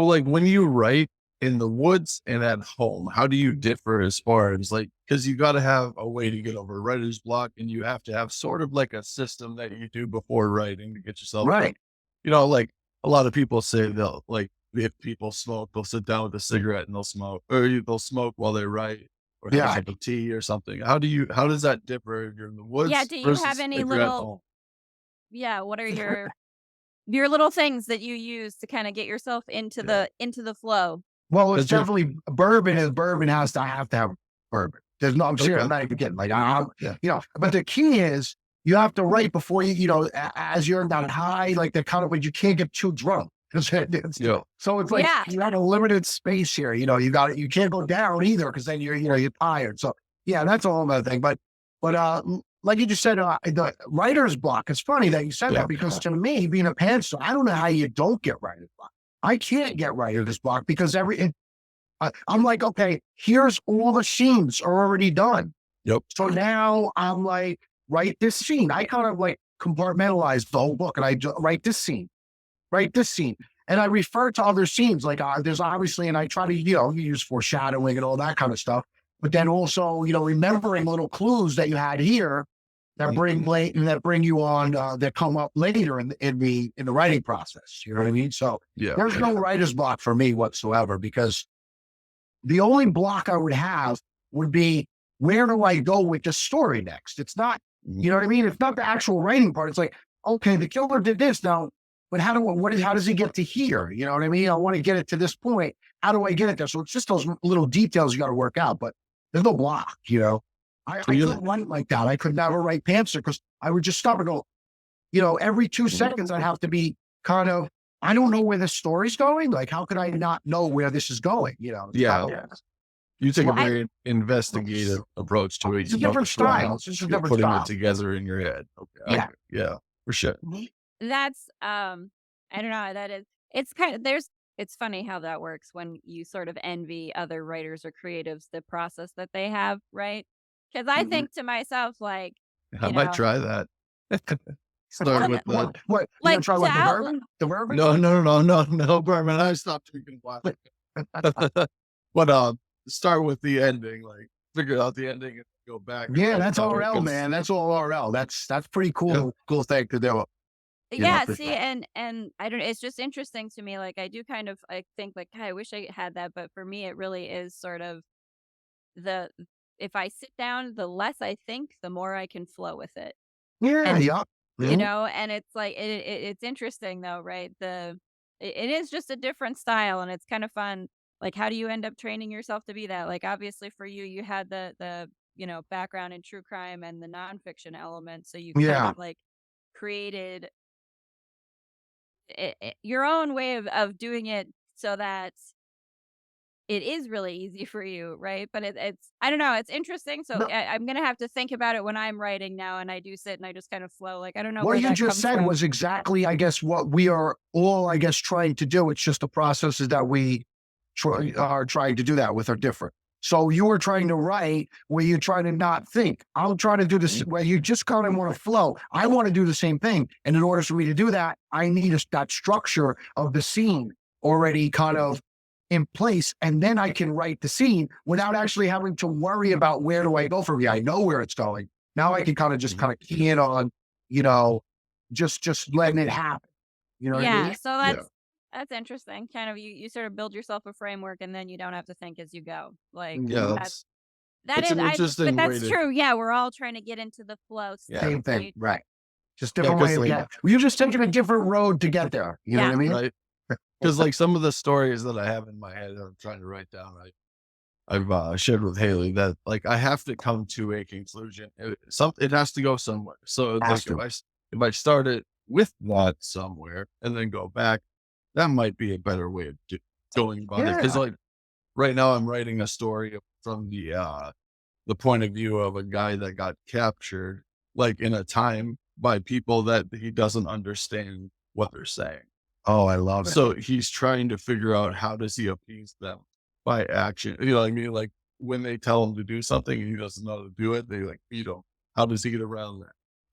like when you write in the woods and at home, how do you differ as far as like, because you got to have a way to get over writer's block, and you have to have sort of like a system that you do before writing to get yourself Right. like a lot of people say they'll like, if people smoke, they'll sit down with a cigarette and they'll smoke, or they'll smoke while they write, or have a Yeah. cup of tea or something. How does that differ if you're in the woods? Yeah, do you versus have any if you're at little home? yeah, what are your little things that you use to kind of get yourself into Yeah. the flow? Well, it's 'Cause you're- definitely bourbon has to have bourbon. There's no, I'm serious. Okay. I'm not even kidding. Like, Yeah. but the key is you have to write before as you're that high, like the kind of, but you can't get too drunk. Yeah. So it's like, Yeah. you got a limited space here. You can't go down either. Cause then you're tired. So yeah, that's a whole other thing. But like you just said, the writer's block, it's funny that you said Yeah. that because to me, being a pantser, I don't know how you don't get writer's block. I can't get writer's block because I'm like, okay, here's all the scenes are already done. Yep. So now I'm like, write this scene. I kind of like compartmentalize the whole book and write this scene, And I refer to other scenes. Like there's obviously, and I try to, use foreshadowing and all that kind of stuff. But then also, remembering little clues that you had here that bring you on, that come up later in the writing process. You know what I mean? So Yeah. there's no writer's block for me whatsoever, because the only block I would have would be, where do I go with the story next? It's not, you know what I mean? It's not the actual writing part. It's like, okay, the killer did this now, but how does he get to here? You know what I mean? I want to get it to this point. How do I get it there? So it's just those little details you got to work out, but there's no block, I couldn't write like that. I could never write Pantser because I would just stop and go, every 2 seconds I'd have to be kind of, I don't know where the story's going. Like, how could I not know where this is going? Yeah. You take a very investigative approach to it. It's a different style. It's just a different putting style. it together in your head. Okay. Yeah. Yeah, for sure. That's I don't know, that is it's funny how that works when you sort of envy other writers or creatives, the process that they have, right? Because I think to myself, like, I might try that. Start with the What? You like gonna try to like the out- bourbon? The bourbon? no, Berman. I stopped drinking wine. But start with the ending, like figure out the ending and go back. Yeah, that's RL, man. That's all RL. That's pretty cool. Yeah. Cool thing to do. Yeah, for see, sure. and I don't. It's just interesting to me. Like I do kind of, I think like, "God, I wish I had that, but for me, it really is sort of the. If I sit down, the less I think, the more I can flow with it. Yeah, And yeah. and it's like it's interesting though, right? It is just a different style, and it's kind of fun. Like, how do you end up training yourself to be that? Like, obviously, for you, you had the background in true crime and the nonfiction element, so you kind Yeah. of like created your own way of doing it so that it is really easy for you, right? But it's I don't know, it's interesting. So No. I'm gonna have to think about it when I'm writing now, and I do sit and I just kind of flow. Like I don't know What where you that just comes said from. was exactly, I guess, what we are all, I guess, trying to do. It's just the processes that we are trying to do that with are different. So you were trying to write where you're trying to not think. I'm trying to do this where you just kind of want to flow. I want to do the same thing. And in order for me to do that, I need that structure of the scene already kind of in place. And then I can write the scene without actually having to worry about where do I go from here. I know where it's going. Now I can kind of just kind of key in on, just letting it happen. You know what I mean? So that's interesting. Kind of you sort of build yourself a framework, and then you don't have to think as you go. Like Yeah, that's an interesting but way that's to- true. Yeah, we're all trying to get into the flow state. Same thing, You- right? Just different 'cause way of like- getting. You're just taking a different road to get there. You know what I mean? right. Because like some of the stories that I have in my head that I'm trying to write down, I've shared with Haleigh that like I have to come to a conclusion. It has to go somewhere. So Has like to. if I start it with that somewhere and then go back, that might be a better way of going about it. Because Yeah. like right now, I'm writing a story from the point of view of a guy that got captured, like in a time by people that he doesn't understand what they're saying. Oh, I love it. So he's trying to figure out how does he appease them by action. You know what I mean? Like when they tell him to do something and he doesn't know how to do it, they like beat him. How does he get around that?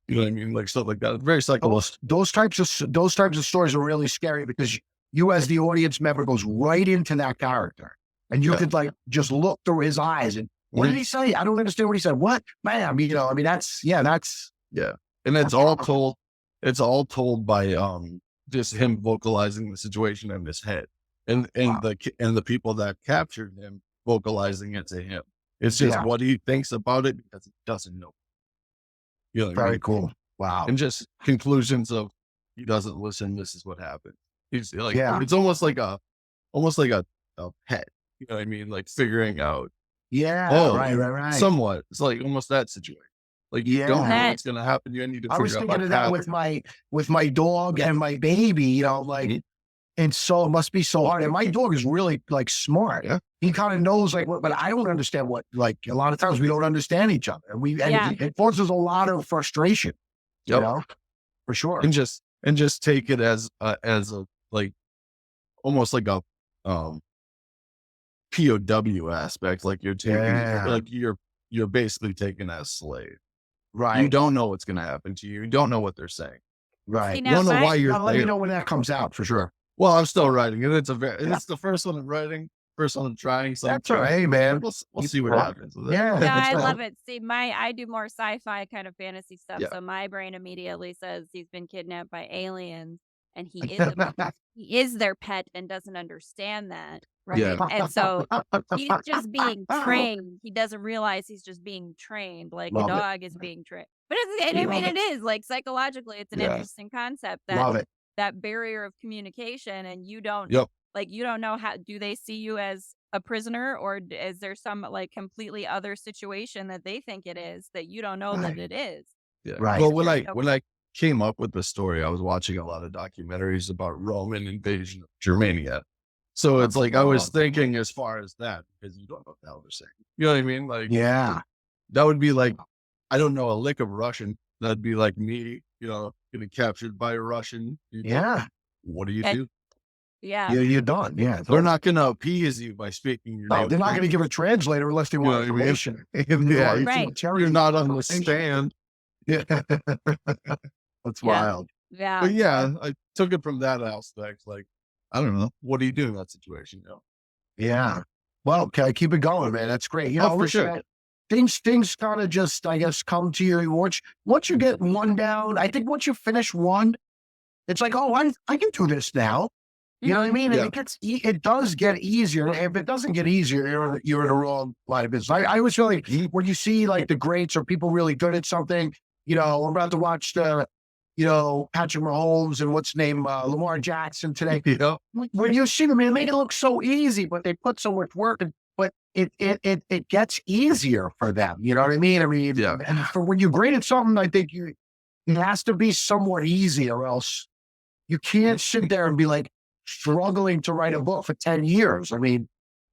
You know what I mean? Like stuff like that. Very psychological. Those types of stories are really scary because you as the audience member goes right into that character and you Yeah. could like just look through his eyes and what did he say? I don't understand what he said. What, man? I mean, that's Yeah. And it's all told by just him vocalizing the situation in his head. wow. And the people that captured him vocalizing it to him. It's just Yeah. what he thinks about it because he doesn't know. You know what I Very mean? cool. Wow. And just conclusions of he doesn't listen, this is what happened. He's like Yeah. it's almost like a pet. You know what I mean? Like figuring out, Yeah. oh, Right. somewhat. It's like almost that situation. Like you don't know Yeah. what's gonna happen. You need to I was figure out thinking what of that happened. with my dog and my baby, like, Mhm. and so it must be so hard. And my dog is really like smart. Yeah. He kind of knows like what, but I don't understand what, like a lot of times we don't understand each other. And Yeah. it causes a lot of frustration, you Yep. know, for sure. And just take it as a like almost like a um POW aspect. Like you're taking Yeah. like you're basically taken as slave. You Right. don't know what's gonna happen to you. You don't know what they're saying. See, Right. You now don't know why my you're Now, let me there. know when that comes out for sure. Well, I'm still writing it. It's Yeah. it's the first one I'm writing, first one I'm trying. So That's all right. Hey, man. we'll Keep see what going. happens with it. Yeah. No, I So- love it. See, I do more sci-fi kind of fantasy stuff, Yeah. so my brain immediately says he's been kidnapped by aliens and he is their pet and doesn't understand that, right? Yeah. And so he's just being trained. He doesn't realize he's just being trained like a Love it. dog is being trained. But I mean, Love it is like psychologically, it's an Yeah. interesting concept that Love it. that barrier of communication, and you don't Yep. like you don't know how do they see you as a prisoner or is there some like completely other situation that they think it is that you don't know that Right. it is. Yeah. Right. Well, Very when I came up with the story, I was watching a lot of documentaries about Roman invasion of Germania. So it's like I was thinking as far as that because you don't know what the hell they're saying. You know what I mean? Like Yeah. that would be like I don't know a lick of Russian. That'd be like me, getting captured by a Russian. Yeah. What do you And- do? Yeah. You're done. Yeah. They're not going to appease you by speaking your No, native they're not going to language. give a translator unless they You know want what I mean? information. Yeah, Right. you're not on the stand. Yeah. That's Yeah. wild. Yeah. But yeah, I took it from that aspect. Like, I don't know. What do you do in that situation? Yeah. Well, okay, keep it going, man. That's great. Oh, for listen, sure. man, things kind of just, I guess, come to you. Once you get one down, I think once you finish one, it's like, oh, I can do this now. You know what I mean? Yeah. And it does get easier. If it doesn't get easier, you're in the wrong line of business. I always feel like when you see like the greats or people really good at something, I'm about to watch the, Patrick Mahomes and what's his name, Lamar Jackson today. When you see them, they make it look so easy, but they put so much work in. But it gets easier for them. You know what I mean? Yeah. And for when you're great at something, I think it has to be somewhat easy, or else you can't sit there and be like struggling to write a book for 10 years.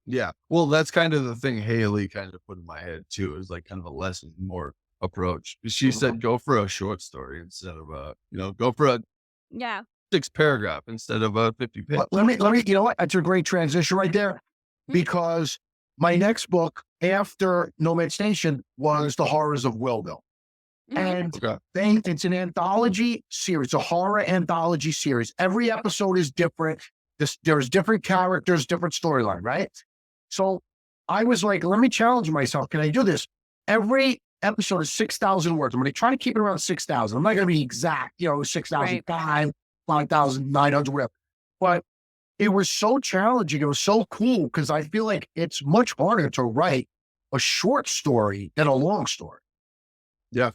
Yeah. Well, that's kind of the thing Haleigh kind of put in my head too, is like kind of a lesson more approach. She said, go for a short story instead of go for a Yeah. 6-paragraph instead of a 50 page. Let me, you know what? That's a great transition right there, because my next book after Nomad Station was The Horrors of Willville. Mhm. And Okay. it's an anthology series, a horror anthology series. Every episode is different. There's different characters, different storyline, right? So I was like, let me challenge myself. Can I do this? Every episode is 6,000 words. I'm going to try to keep it around 6,000. I'm not going to be exact, 6,005, 5,900, whatever. But it was so challenging. It was so cool because I feel like it's much harder to write a short story than a long story. Yeah.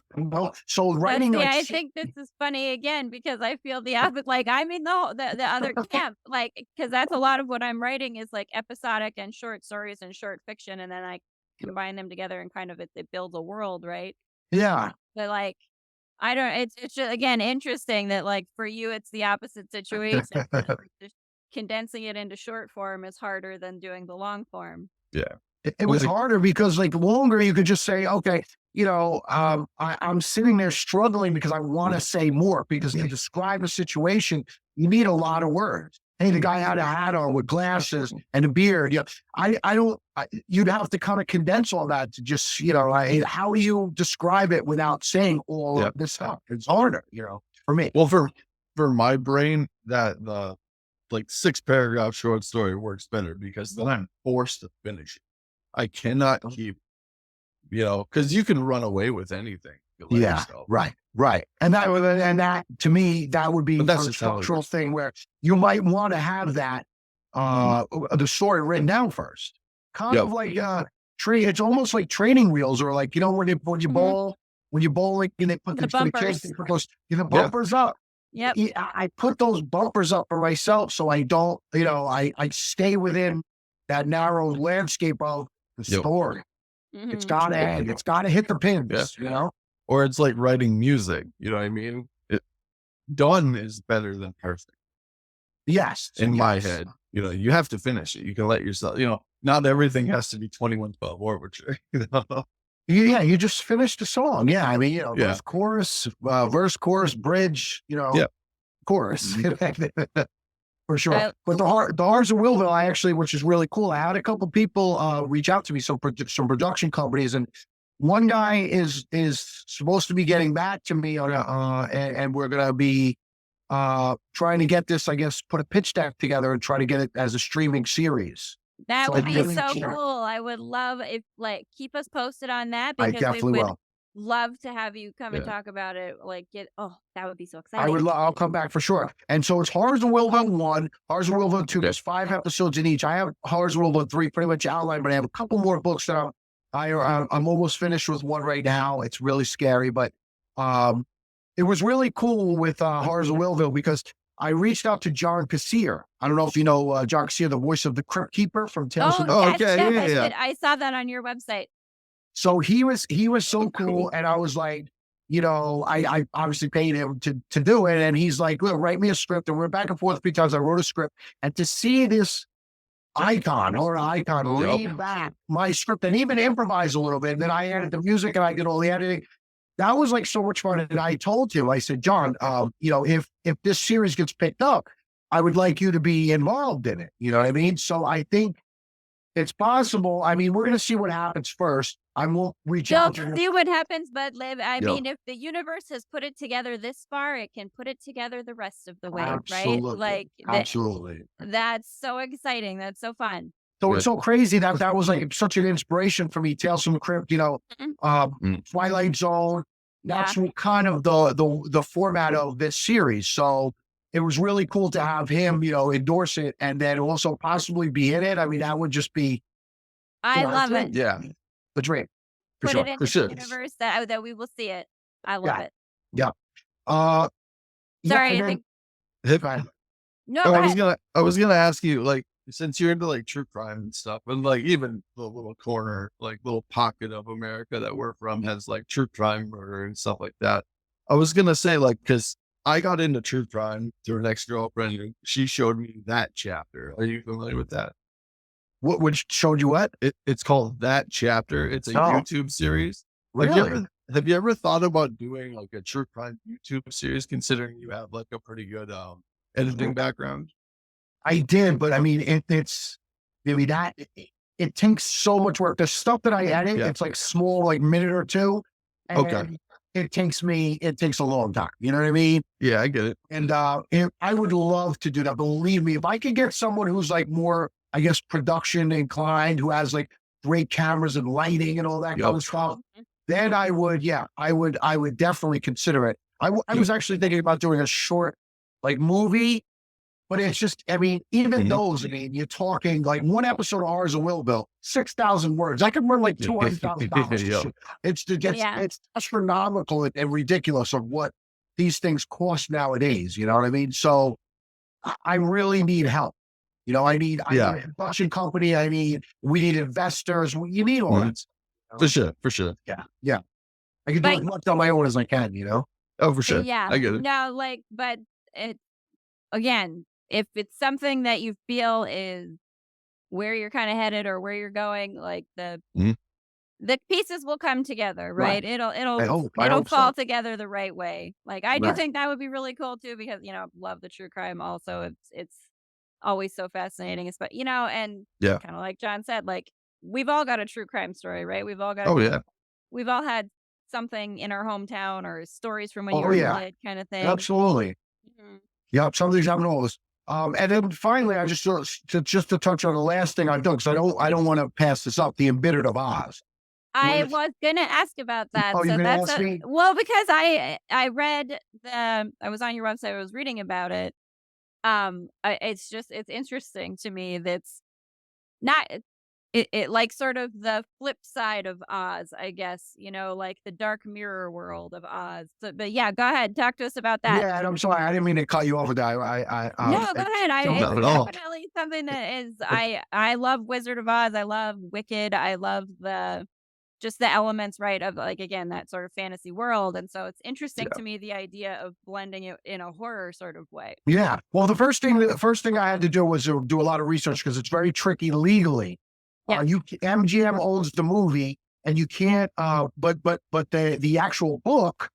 So writing, See, like, I think this is funny again because I feel the opposite. Like I'm in the other camp, like because that's a lot of what I'm writing is like episodic and short stories and short fiction, and then I combine them together and kind of it builds a world, right? yeah, But like I don't. It's just again interesting that like for you it's the opposite situation. condensing it into short form is harder than doing the long form. Yeah. It was Like, harder because like longer you could just say, okay, I'm sitting there struggling because I want to say more because to describe a situation, you need a lot of words. Hey, the guy had a hat on with glasses and a beard. Yeah, I don't. You'd have to kind of condense all that to just, how do you describe it without saying all yeah. of this stuff? It's harder, for me. Well, for my brain, that the like 6 paragraph short story works better because then I'm forced to finish it. I cannot keep, because you can run away with anything. You let Yeah, yourself. right. And that to me, that would be But that's a just how it structural works. thing where you might want to have that the story written down first. Kind of Yep. like it's almost like training wheels or like, Mhm. when you bowl, like, and they put The for the kids, bumpers. they put those, the Yeah. bumpers up. Yep. I put those bumpers up for myself so I don't, I stay within that narrow landscape of the Yep. story. It's Mhm. gotta end. It's gotta hit the pins, Yeah. Or it's like writing music. You know what I mean? Done is better than perfect Yes. in my yes. head. You have to finish it. You can let yourself, not everything has to be 2112 Overture. Yeah, you just finished the song. Yeah, I mean, Yeah. verse, chorus, bridge, Yeah. chorus. For sure. I But the Hearts of Willville, I actually, which is really cool. I had a couple people reach out to me, some production companies, and one guy is supposed to be getting back to me on and we're gonna be trying to get this, I guess, put a pitch deck together and try to get it as a streaming series. That So would I'm be really so sure. cool. I would love if keep us posted on that I because we definitely would will. love to have you come and Yeah. talk about it. That would be so I would. exciting. I'll come back for sure. And so it's Horrors of Willville 1, Horrors of Willville 2. There's 5 episodes in each. I have Horrors of Willville 3 pretty much outlined, but I have a couple more books that I'm almost finished with one right now. It's really scary, but it was really cool with Horrors of Willville because I reached out to John Kassir. I don't know if you know John Kassir, the voice of the Crypt Keeper from Tales Oh, from the Oh, yes, okay. yes, Yeah. I Yeah. did. I saw that on your website. So he was so cool, Cool. and I was like, I obviously paid him to do it, and he's like, look, write me a script, and we're back and forth 3 times. I wrote a script, and to see this icon read back my script and even improvise a little bit, and then I added the music and I did all the editing. That was like so much fun. And I told him, I said, John, if this series gets picked up, I would like you to be involved in it. You know what I mean? So I think it's possible. I mean, we're going to see what happens first. I won't reach You'll out to him. see what happens, but I Yep. mean, if the universe has put it together this far, it can put it together the rest of the way, right? Absolutely. Absolutely. That's so exciting. That's so fun. So Good. it's so crazy that was like such an inspiration for me. Tales from the Crypt, Mhm. Twilight Zone. That's Yeah. what kind of the format of this series. So it was really cool to have him, endorse it and then also possibly be in it. I mean, that would just be I love it. Yeah. the dream. For Put sure. it For into sure. the universe that we will see it. I love it. Yeah. Uh Sorry, and I think Hip- go ahead. no, Oh, go I was ahead. gonna ask you, like, since you're into like true crime and stuff, and like even the little corner, like little pocket of America that we're from has like true crime murder and stuff like that. I was gonna say, like, because I got into true crime through an ex-girlfriend, and she showed me that chapter. Are you familiar with that? What which showed you what? It's called That Chapter. It's a Oh. YouTube series. Have you Really? ever have you ever thought about doing like a true crime YouTube series, considering you have like a pretty good editing background? I did, but I mean I mean it takes so much work. The stuff that I edit, Yeah. it's like small, like minute or two. And Okay. it takes a long time. You know what I mean? Yeah, I get it. And I would love to do that. Believe me, if I could get someone who's like more, I guess, production inclined, who has like great cameras and lighting and all that kind Yep. of stuff, then I would definitely consider it. I was actually thinking about doing a short like movie, but it's just, I mean, even Mhm. those, I mean, you're talking like one episode of Ours of Willville, 6,000 words. I could run like $200,000. Yeah. Yeah. It's astronomical and ridiculous of what these things cost nowadays. You know what I mean? So I really need help. I need Yeah. a production company. We need investors. You need all Mhm. that. For sure. For sure. Yeah. I can do But as much on my own as I can, Oh, for sure. yeah, I get it. no, but it again, if it's something that you feel is where you're kind of headed or where you're going, like Mhm. the pieces will come together, Right. right? It'll I it'll hope. I it'll hope so. fall together the right way. Like I do Right. think that would be really cool too because love the true crime also. It's always so fascinating, but and Yeah. kind of like John said, like we've all got a true crime story, right? Oh yeah. We've all had something in our hometown or stories from when you Oh were a yeah. kid kind of thing. Absolutely. Mhm. Yep. Some things happen always. And then finally, I just to touch on the last thing I've done because I don't want to pass this up. The Embittered of Oz. I With was gonna ask about that. oh, you're So gonna that's ask me? well because I read I was on your website. I was reading about it. It's interesting to me. That's not it like sort of the flip side of Oz, I guess. Like the dark mirror world of Oz. So, but yeah, go ahead. Talk to us about that. Yeah, and I'm sorry, I didn't mean to cut you off with that. No, go ahead. It's Not at all. definitely something that is I love Wizard of Oz. I love Wicked. I love the just the elements, right, of like again that sort of fantasy world. And so it's interesting to me the idea of blending it in a horror sort of way. Yeah. Well, the first thing I had to do was do a lot of research because it's very tricky legally. Yeah. MGM owns the movie, and you can't. But the actual book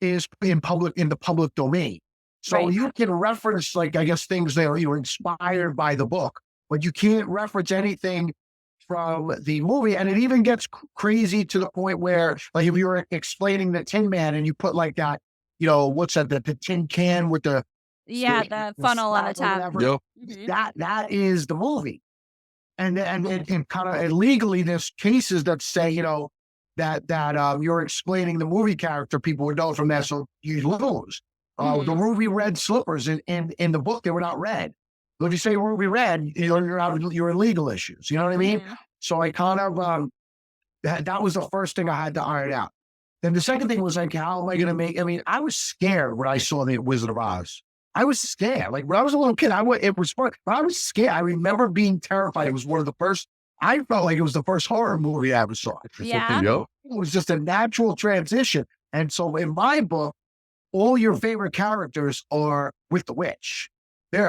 is in the public domain, so Right. you can reference like I guess things that are inspired by the book, but you can't reference anything from the movie. And it even gets crazy to the point where, like, if you were explaining the Tin Man and you put like that, what's that, the tin can with the Yeah, the the funnel on the slap or top. whatever, Yep. Mhm. that is the movie. And kind of legally, there's cases that say, that you're explaining the movie character, people would know from that, so you lose. The Mhm. movie Red Slippers in the book, they were not red. But if you say movie red, you're in legal issues. You know what I mean? Mhm. So I kind of that was the first thing I had to iron out. Then the second thing was like, how am I going to make? I mean, I was scared when I saw the Wizard of Oz. I was scared. Like when I was a little kid, it was fun, but I was scared. I remember being terrified. It was one of the first. I felt like it was the first horror movie I ever saw. Yeah. Yep. It was just a natural transition. And so in my book, all your favorite characters are with the witch.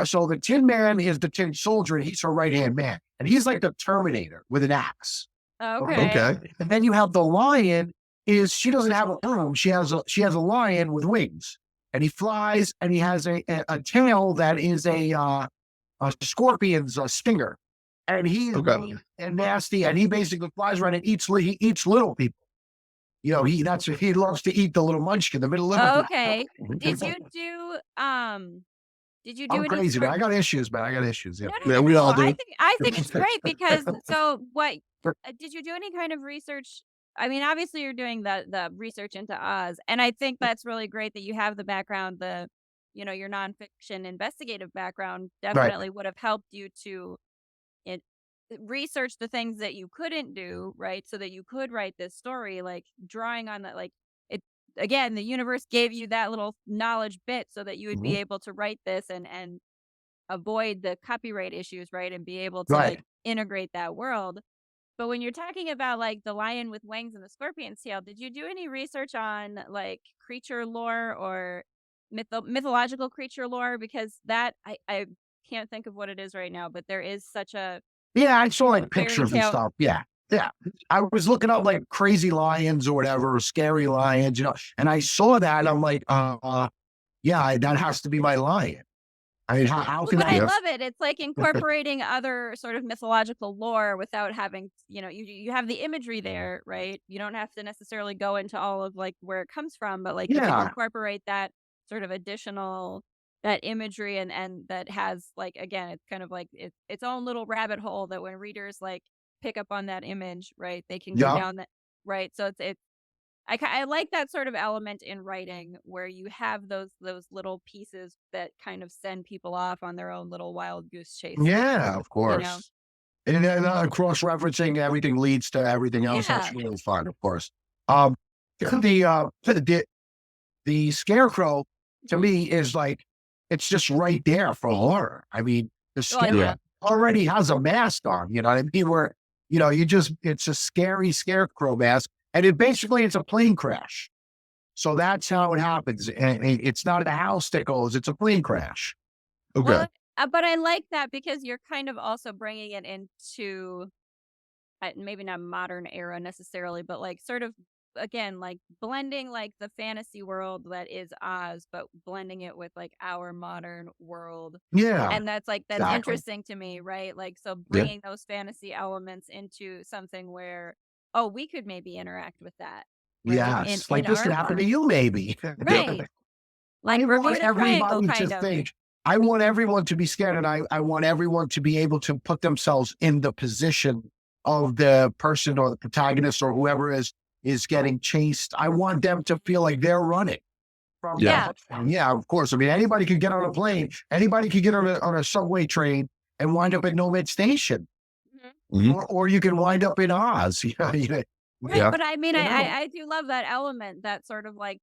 So the Tin Man is the Tin Soldier, and he's her right hand man, and he's like the Terminator with an axe. Okay, Okay. Okay. and then you have the lion. Is she doesn't have a broom? She has a lion with wings, and he flies, and he has a tail that is a scorpion's stinger, and he's Okay. mean and nasty, and he basically flies around and he eats little people. He loves to eat the little munchkin, the middle Liverpool. Okay. Did you do did you do I'm any crazy, man. sort I got issues, man. I got issues. Yeah. No, no, Yeah, no, we no. all do. I think it's great because so what did you do any kind of research? I mean, obviously you're doing the research into Oz, and I think that's really great that you have the background, your nonfiction investigative background Right. definitely would have helped you to it, research the things that you couldn't do, right? So that you could write this story, like drawing on that, like it again, the universe gave you that little knowledge bit so that you would be Mhm. able to write this and avoid the copyright issues, right? And be able to Right. like integrate that world. But when you're talking about like the lion with wings and the scorpion's tail, did you do any research on like creature lore or mythological creature lore? Because that I can't think of what it is right now, but there is such a Yeah, I saw like fairy pictures and tale. stuff. Yeah. Yeah. I was looking up like crazy lions or whatever, or scary lions, and I saw that and I'm like, yeah, that has to be my lion. I mean, how Well, can but I that? Yeah. love it. It's like incorporating other sort of mythological lore without having, you have the imagery there, right? You don't have to necessarily go into all of like where it comes from, but like you can Yeah. incorporate that sort of additional that imagery and that has like again, it's kind of like its own little rabbit hole that when readers like pick up on that image, right? They can go Yeah. down that right. So it's I like that sort of element in writing where you have those little pieces that kind of send people off on their own little wild goose chase, Yeah, of you know? course. And then cross-referencing everything leads to everything else. That's Yeah. really fun, of course. Um, the scarecrow to Mhm. me is like it's just right there for horror. I mean, the Well, scarecrow yeah. Yeah. already has a mask on. You know what I mean? Where it's a scary scarecrow mask, and it's a plane crash. So that's how it happens. And it's not a house that goes; it's a plane crash. Okay. Well, But I like that because you're kind of also bringing it into maybe not modern era necessarily, but like sort of again like blending like the fantasy world that is Oz, but blending it with like our modern world. Yeah, And that's exactly. interesting to me, right? Like so Yeah. bringing those fantasy elements into something where oh, we could maybe interact with that, right? In Yes, in like this our could happen to world. you, maybe. Yep. Right. Like I want Bermuda Triangle everybody to kind of. think. I want everyone to be scared, and I want everyone to be able to put themselves in the position of the person or the protagonist or whoever is getting chased. I want them to feel like they're running from Yeah. Yeah. that. And yeah, of course. I mean, anybody could get on a plane, anybody could get on a subway train and wind up at Nomad Station, Mhm. Mhm. or you can wind up in Oz. Right. Yeah. But I mean You know? I do love that element, that sort of like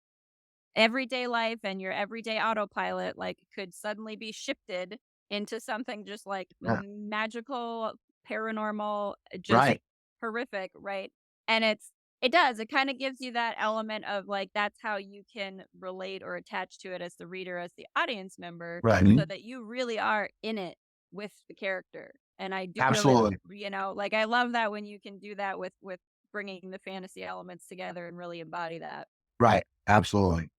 everyday life and your everyday autopilot like could suddenly be shifted into something just like Yeah, magical, paranormal, just right, horrific, right? And it kind of gives you that element of like that's how you can relate or attach to it as the reader, as the audience member, right. so Mhm. that you really are in it with the character. And I do really, Absolutely. like I love that when you can do that with bringing the fantasy elements together and really embody that. Right. Absolutely.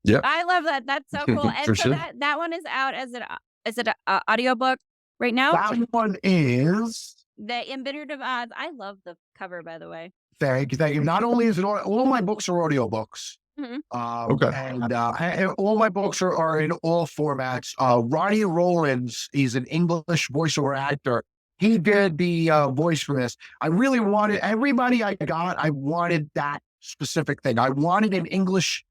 Yep. I love that. That's so cool. And For so sure. that one is out as an is it a audiobook right now? That one is The Embittered of Oz. I love the cover, by the way. thank you, thank you. Not only is it all my books are audiobooks, Mhm. Okay. and all my books are in all formats. Ronnie Rollins, he's an English voiceover actor. He did the voice for this. I really wanted everybody I got. I wanted that specific thing. I wanted an English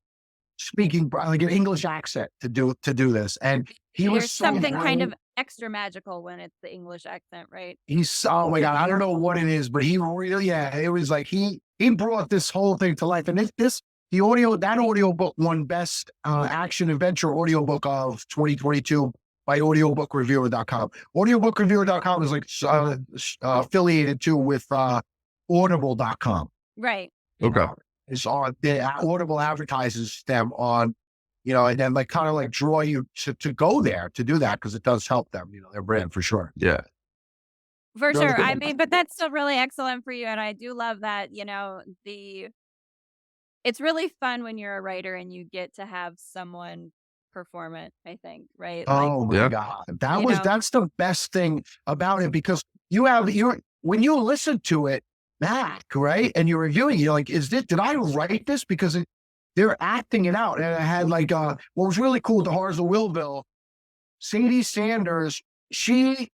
speaking, like an English accent to do this, and he was There's so something kind great. of extra magical when it's the English accent, right? He's oh my god, I don't know what it is, but he really, yeah, it was like he brought this whole thing to life. And this the audio that audiobook won best action adventure audiobook of 2022 by audiobookraviewer.com. Audiobookraviewer.com is like affiliated too with audible.com. Right. You Okay. know, it's on the Audible advertises them on, and then like kind of like draw you to go there to do that because it does help them, their brand for sure. Yeah. For Really sure. I good. mean, but that's still really excellent for you. And I do love that, it's really fun when you're a writer and you get to have someone perform it, I think, right? Like, Oh my Yeah. God. you know, That's the best thing about it because when you listen to it back, right? And you're reviewing, you're like, did I write this? Because they're acting it out. And I had like, what was really cool, the Horrors of Willville, Sadie Sanders, she,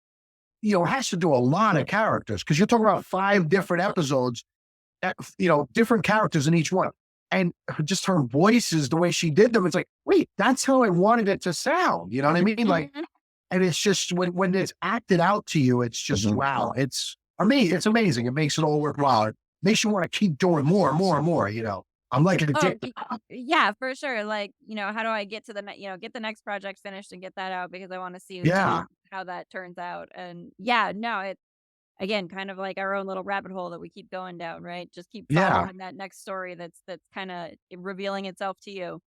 has to do a lot of characters because you're talking about 5 different episodes, different characters in each one. And just her voices, the way she did them, it's like, wait, that's how I wanted it to sound. You know what I mean? Like, mhm. and it's just when it's acted out to you, it's just Mhm. wow. It's amazing. It makes it all worthwhile. It makes you want to keep doing more and more and more. I'm like Oh, addicted. yeah, for sure. Like, how do I get to get the next project finished and get that out because I want to see, Yeah, how that turns out. And yeah, no, it's again kind of like our own little rabbit hole that we keep going down, right? Just keep yeah, following that next story that's kind of revealing itself to you.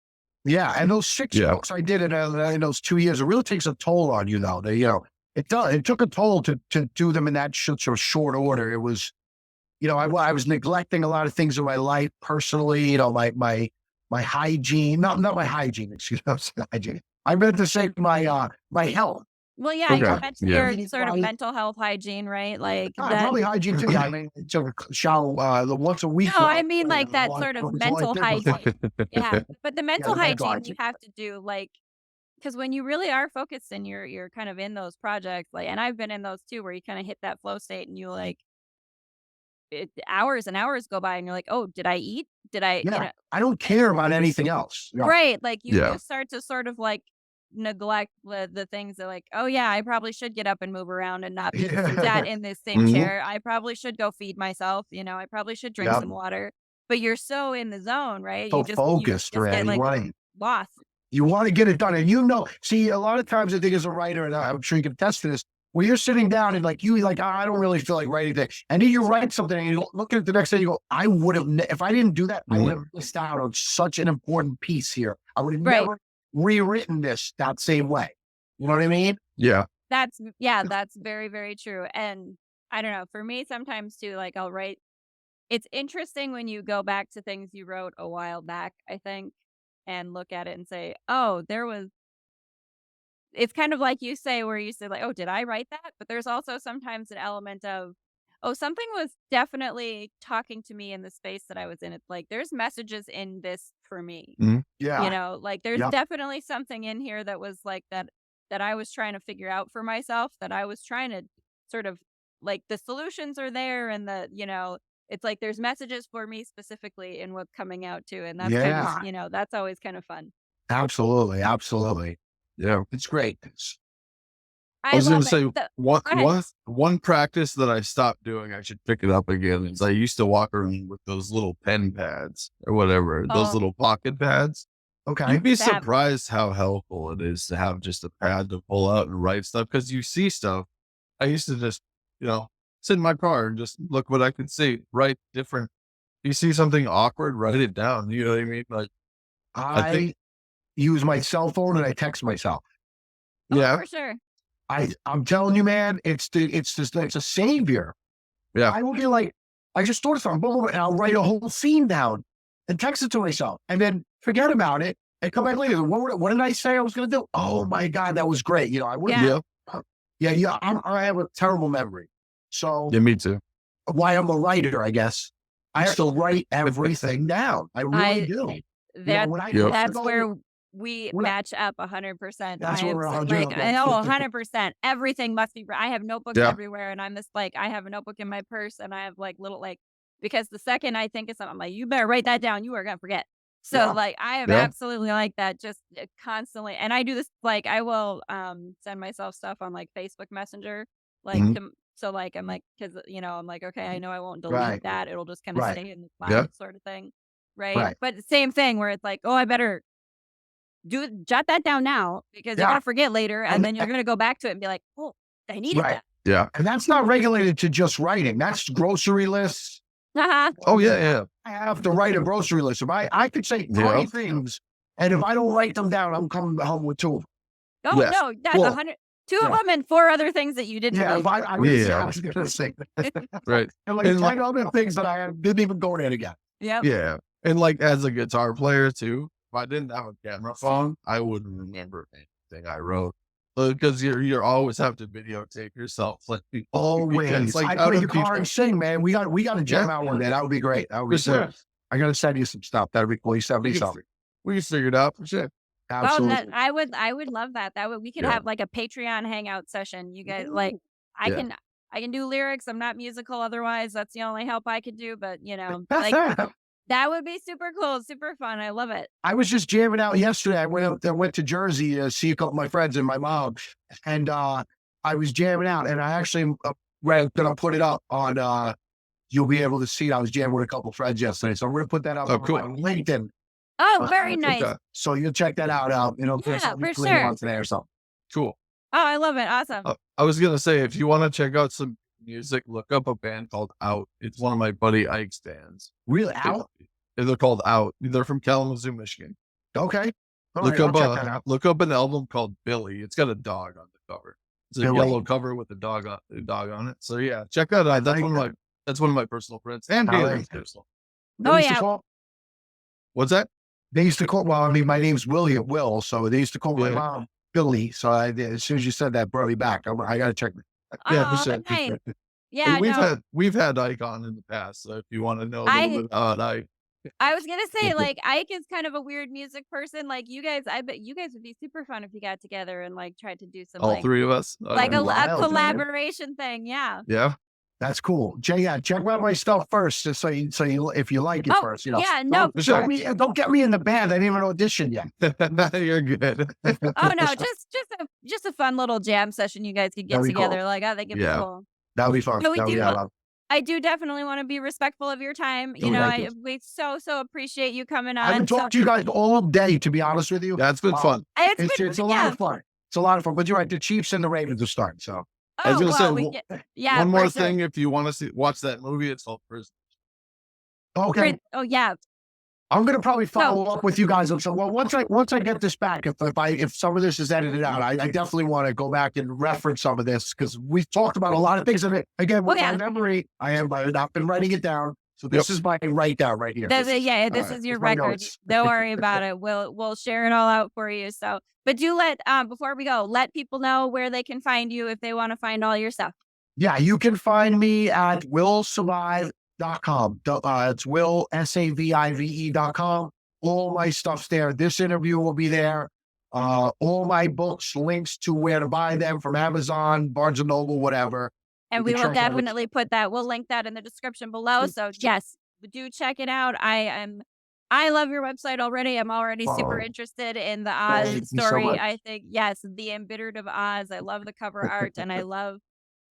yeah. And those 6 Yeah. books I did in those 2 years, it really takes a toll on you, though. It does. It took a toll to do them in that such a short order. It was, I was neglecting a lot of things in my life personally. My hygiene, not my hygiene. Excuse me, hygiene. I meant to say my health. Well, yeah, Okay. Yeah. your sort of mental health hygiene, right? Like that. Probably hygiene too. Yeah, I mean, took a shower the once a week. No, I mean like that sort of mental hygiene. Yeah, but the Yeah, mental the mental hygiene you hygiene. have to do like because when you really are focused and you're kind of in those projects, like, and I've been in those too, where you kind of hit that flow state and you like hours and hours go by and you're like, oh, did I eat? Did I, Yeah, I don't care about anything else. Yeah, right? Like Yeah. you start to sort of like neglect the things that like, oh yeah, I probably should get up and move around and not be sat in this same Mhm. chair. I probably should go feed myself. I probably should drink yeah. some water. But you're so in the zone, right? So You focused, just get man. like lost. You want to get it done, and see, a lot of times I think as a writer, and I'm sure you can attest to this, where you're sitting down and like I don't really feel like writing things, and then you write something and you look at it the next day, and you go, I would have if I didn't do that, I would have missed out on such an important piece here. I would have Right. never rewritten this that same way. You know what I mean? Yeah. That's very, very true. And I don't know, for me sometimes too, like I'll write it's interesting when you go back to things you wrote a while back, I think, and look at it and say, "Oh, there was." It's kind of like you say where you say like, "Oh, did I write that?" But there's also sometimes an element of, "Oh, something was definitely talking to me in the space that I was in." It's like there's messages in this for me. Mhm. Yeah. Like there's Yep. definitely something in here that was like that I was trying to figure out for myself, that I was trying to sort of like the solutions are there and it's like there's messages for me specifically in what's coming out too. And that's kind of, Yeah. that's always kind of fun. Absolutely. Absolutely. Yeah. It's great. I I was going love to it. say So, one, go ahead. one, one practice that I stopped doing, I should pick it up again, is I used to walk around with those little pen pads or whatever, those Oh, little pocket pads. Okay. You'd be fab. surprised how helpful it is to have just a pad to pull out and write stuff because you see stuff. I used to just, sit in my car and just look what I could see, write different. You see something awkward, write it down. You know what I mean? Like, I think, I use my cell phone and I text myself. Oh, yeah, for sure. I'm telling you, man, it's a savior. yeah, I will be like, I just thought of something, blah, blah, blah, and I'll write a whole scene down and text it to myself and then forget about it and come back later. What did I say I was going to do? Oh my God, that was great. I would Yeah. have, yeah, yeah. I have a terrible memory. So yeah, me too. why I'm a writer, I guess. I have to write everything down. I really I do. that When I Yep. that's where we when I- match up 100%. that's I where am we're like, 100. I know 100%. Everything must be. I have notebooks Yeah, everywhere, and I'm this like I have a notebook in my purse, and I have like little because the second I think of something, I'm like, you better write that down. You are gonna forget. So Yeah. like I am yeah, absolutely like that, just constantly. And I do this like I will send myself stuff on like Facebook Messenger, like mhm, so like I'm like because I'm like okay, I know I won't delete Right. that. It'll just kind of Right. stay in the yeah, cloud sort of thing. Right. Right. But the same thing where it's like, oh, I better jot that down now because you're Yeah. gonna forget later and And then you're gonna go back to it and be like, oh, I needed right. that. yeah. And that's not regulated to just writing. That's grocery lists. Uh-huh. Oh, yeah, yeah, I have to write a grocery list. If I could say 20 yeah, things, and if I don't write them down, I'm coming home with two. Oh yes, no, that's Well, 100. Two of yeah. them and four other things that you didn't Yeah, write. if I yeah, was going to say, right. and like And 10 other things that I didn't even go there again. Yep. yeah, and like as a guitar player too, if I didn't have a camera phone, I wouldn't remember anything I wrote because you're always have to videotape yourself. Like, because Always. like I how play do guitar people? and sing, man. We got to jam Yeah, out one day. That would be great. That would for be sure. cool. I got to send you some stuff. That'd be cool. You send We me can something. we can figure it out for sure. Well, that Absolutely. I would love that. That would we could Yeah, have like a Patreon hangout session. You guys like I yeah, can I can do lyrics. I'm not musical otherwise. That's the only help I could do. But like that would be super cool, super fun. I love it. I was just jamming out yesterday. I went to Jersey to see a couple of my friends and my mom, and I was jamming out. And I actually gonna put it up on. You'll be able to see it. I was jamming with a couple of friends yesterday, so we're gonna put that up oh, on cool. my LinkedIn. Oh, very nice. Okay, So you'll check that out. Yeah, for later sure. on today or something. cool. Oh, I love it. Awesome. I was gonna say if you want to check out some music, look up a band called Out. It's one of my buddy Ike's bands. Really They- out? They're called Out. They're from Kalamazoo, Michigan. Okay. All Look right, I'll up check that out. look up an album called Billy. It's got a dog on the cover. It's a Billy. yellow cover with a dog on it. So yeah, check that out. That's one of my personal friends and I like Haley's that. personal. Oh, They used to yeah. call- What's that? They used to call. Well, I mean, my name's Will, so they used to call my Yeah. mom Billy. So as soon as you said that, brought me back. I got to check. Yeah, Oh, for sure. nice. And Yeah, no. we've had Ike on in the past. So if you want to know a little I bit about Ike, I was gonna say, like, Ike is kind of a weird music person. Like, you guys, I bet you guys would be super fun if you got together and like tried to do some all three of us. like That'd a, be a wild, man. collaboration thing. Yeah. Yeah. That's cool. Jay, yeah, check out my stuff first, just so you if you like it Oh, first, yeah, no. Don't get me in the band. I didn't even audition yet. You're good. Oh no, just a fun little jam session you guys could get That'd be cool. together. Like, I think it'd be Yeah. cool. That'll be fun. No, we That'll be do. a lot. I do definitely want to be respectful of your time. Oh, thank you. We so appreciate you coming I haven't on. talked to you guys all day, to be honest with you. That's been fun. It's a lot of fun. It's a lot of fun. But you're right, the Chiefs and the Ravens are starting. So I was gonna say, we yeah. one for more sure. thing, if you want to watch that movie, it's called Prison. okay, Oh yeah. I'm gonna probably follow up with you guys on some. Well, once I get this back, if some of this is edited out, I definitely want to go back and reference some of this because we've talked about a lot of things. And again, with my memory, I have not been writing it down. So this is my write down right here. This is your record. Don't worry about it. We'll share it all out for you. So, but do before we go, let people know where they can find you if they want to find all your stuff. Yeah, you can find me at willsavive.com. It's Will SAVIVE.com. All my stuff's there. This interview will be there. All my books, links to where to buy them from Amazon, Barnes and Noble, whatever. And we will definitely put that. We'll link that in the description below. So yes, do check it out. I love your website already. I'm already super interested in the Oz story. So I think yes, the Embittered of Oz. I love the cover art, and I love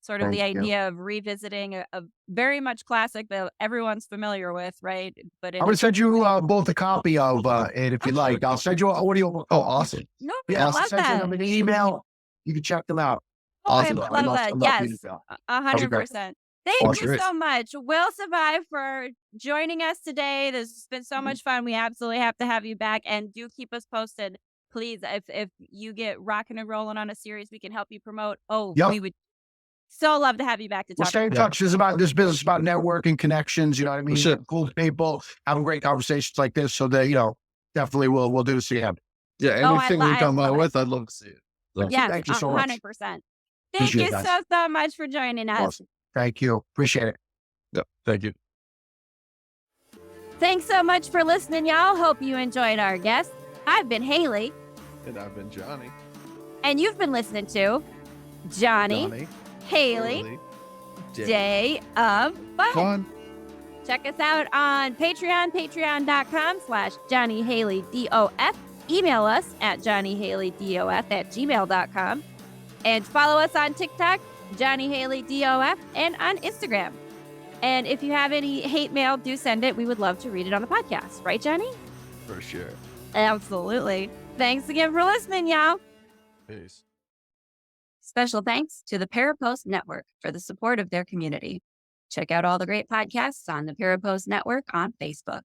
sort of the idea of revisiting a very much classic that everyone's familiar with, right? But I'm going to send you both a copy of it if you like. I'll send you an audio book. Oh, awesome. No, Yeah, I I'll love send that. them an email. You can check them out. Oh, Awesome. I love that. Yes, 100%. Thank you so much, Will Savive, for joining us today. This has been so much fun. We absolutely have to have you back, and do keep us posted, please. If you get rocking and rolling on a series, we can help you promote. We would so love to have you back to talk. We'll stay in touch. This business about networking, connections. You know what I mean? Cool people having great conversations like this. So that definitely we'll do this again. Yeah, anything we come out with, I'd love to see it. So. Yes, thank you so much. 100%. Thank you so much for joining us. Awesome. Thank you. Appreciate it. Yeah, thank you. Thanks so much for listening, y'all. Hope you enjoyed our guest. I've been Haleigh. And I've been Johnny. And you've been listening to Johnny Haleigh, Day of Fun. Check us out on Patreon, patreon.com/JohnnyHaleighDOF. Email us at JohnnyHaleighDOF@gmail.com. And follow us on TikTok, Johnny Haleigh DOF, and on Instagram. And if you have any hate mail, do send it. We would love to read it on the podcast. Right, Johnny? For sure. Absolutely. Thanks again for listening, y'all. Peace. Special thanks to the Parapost Network for the support of their community. Check out all the great podcasts on the Parapost Network on Facebook.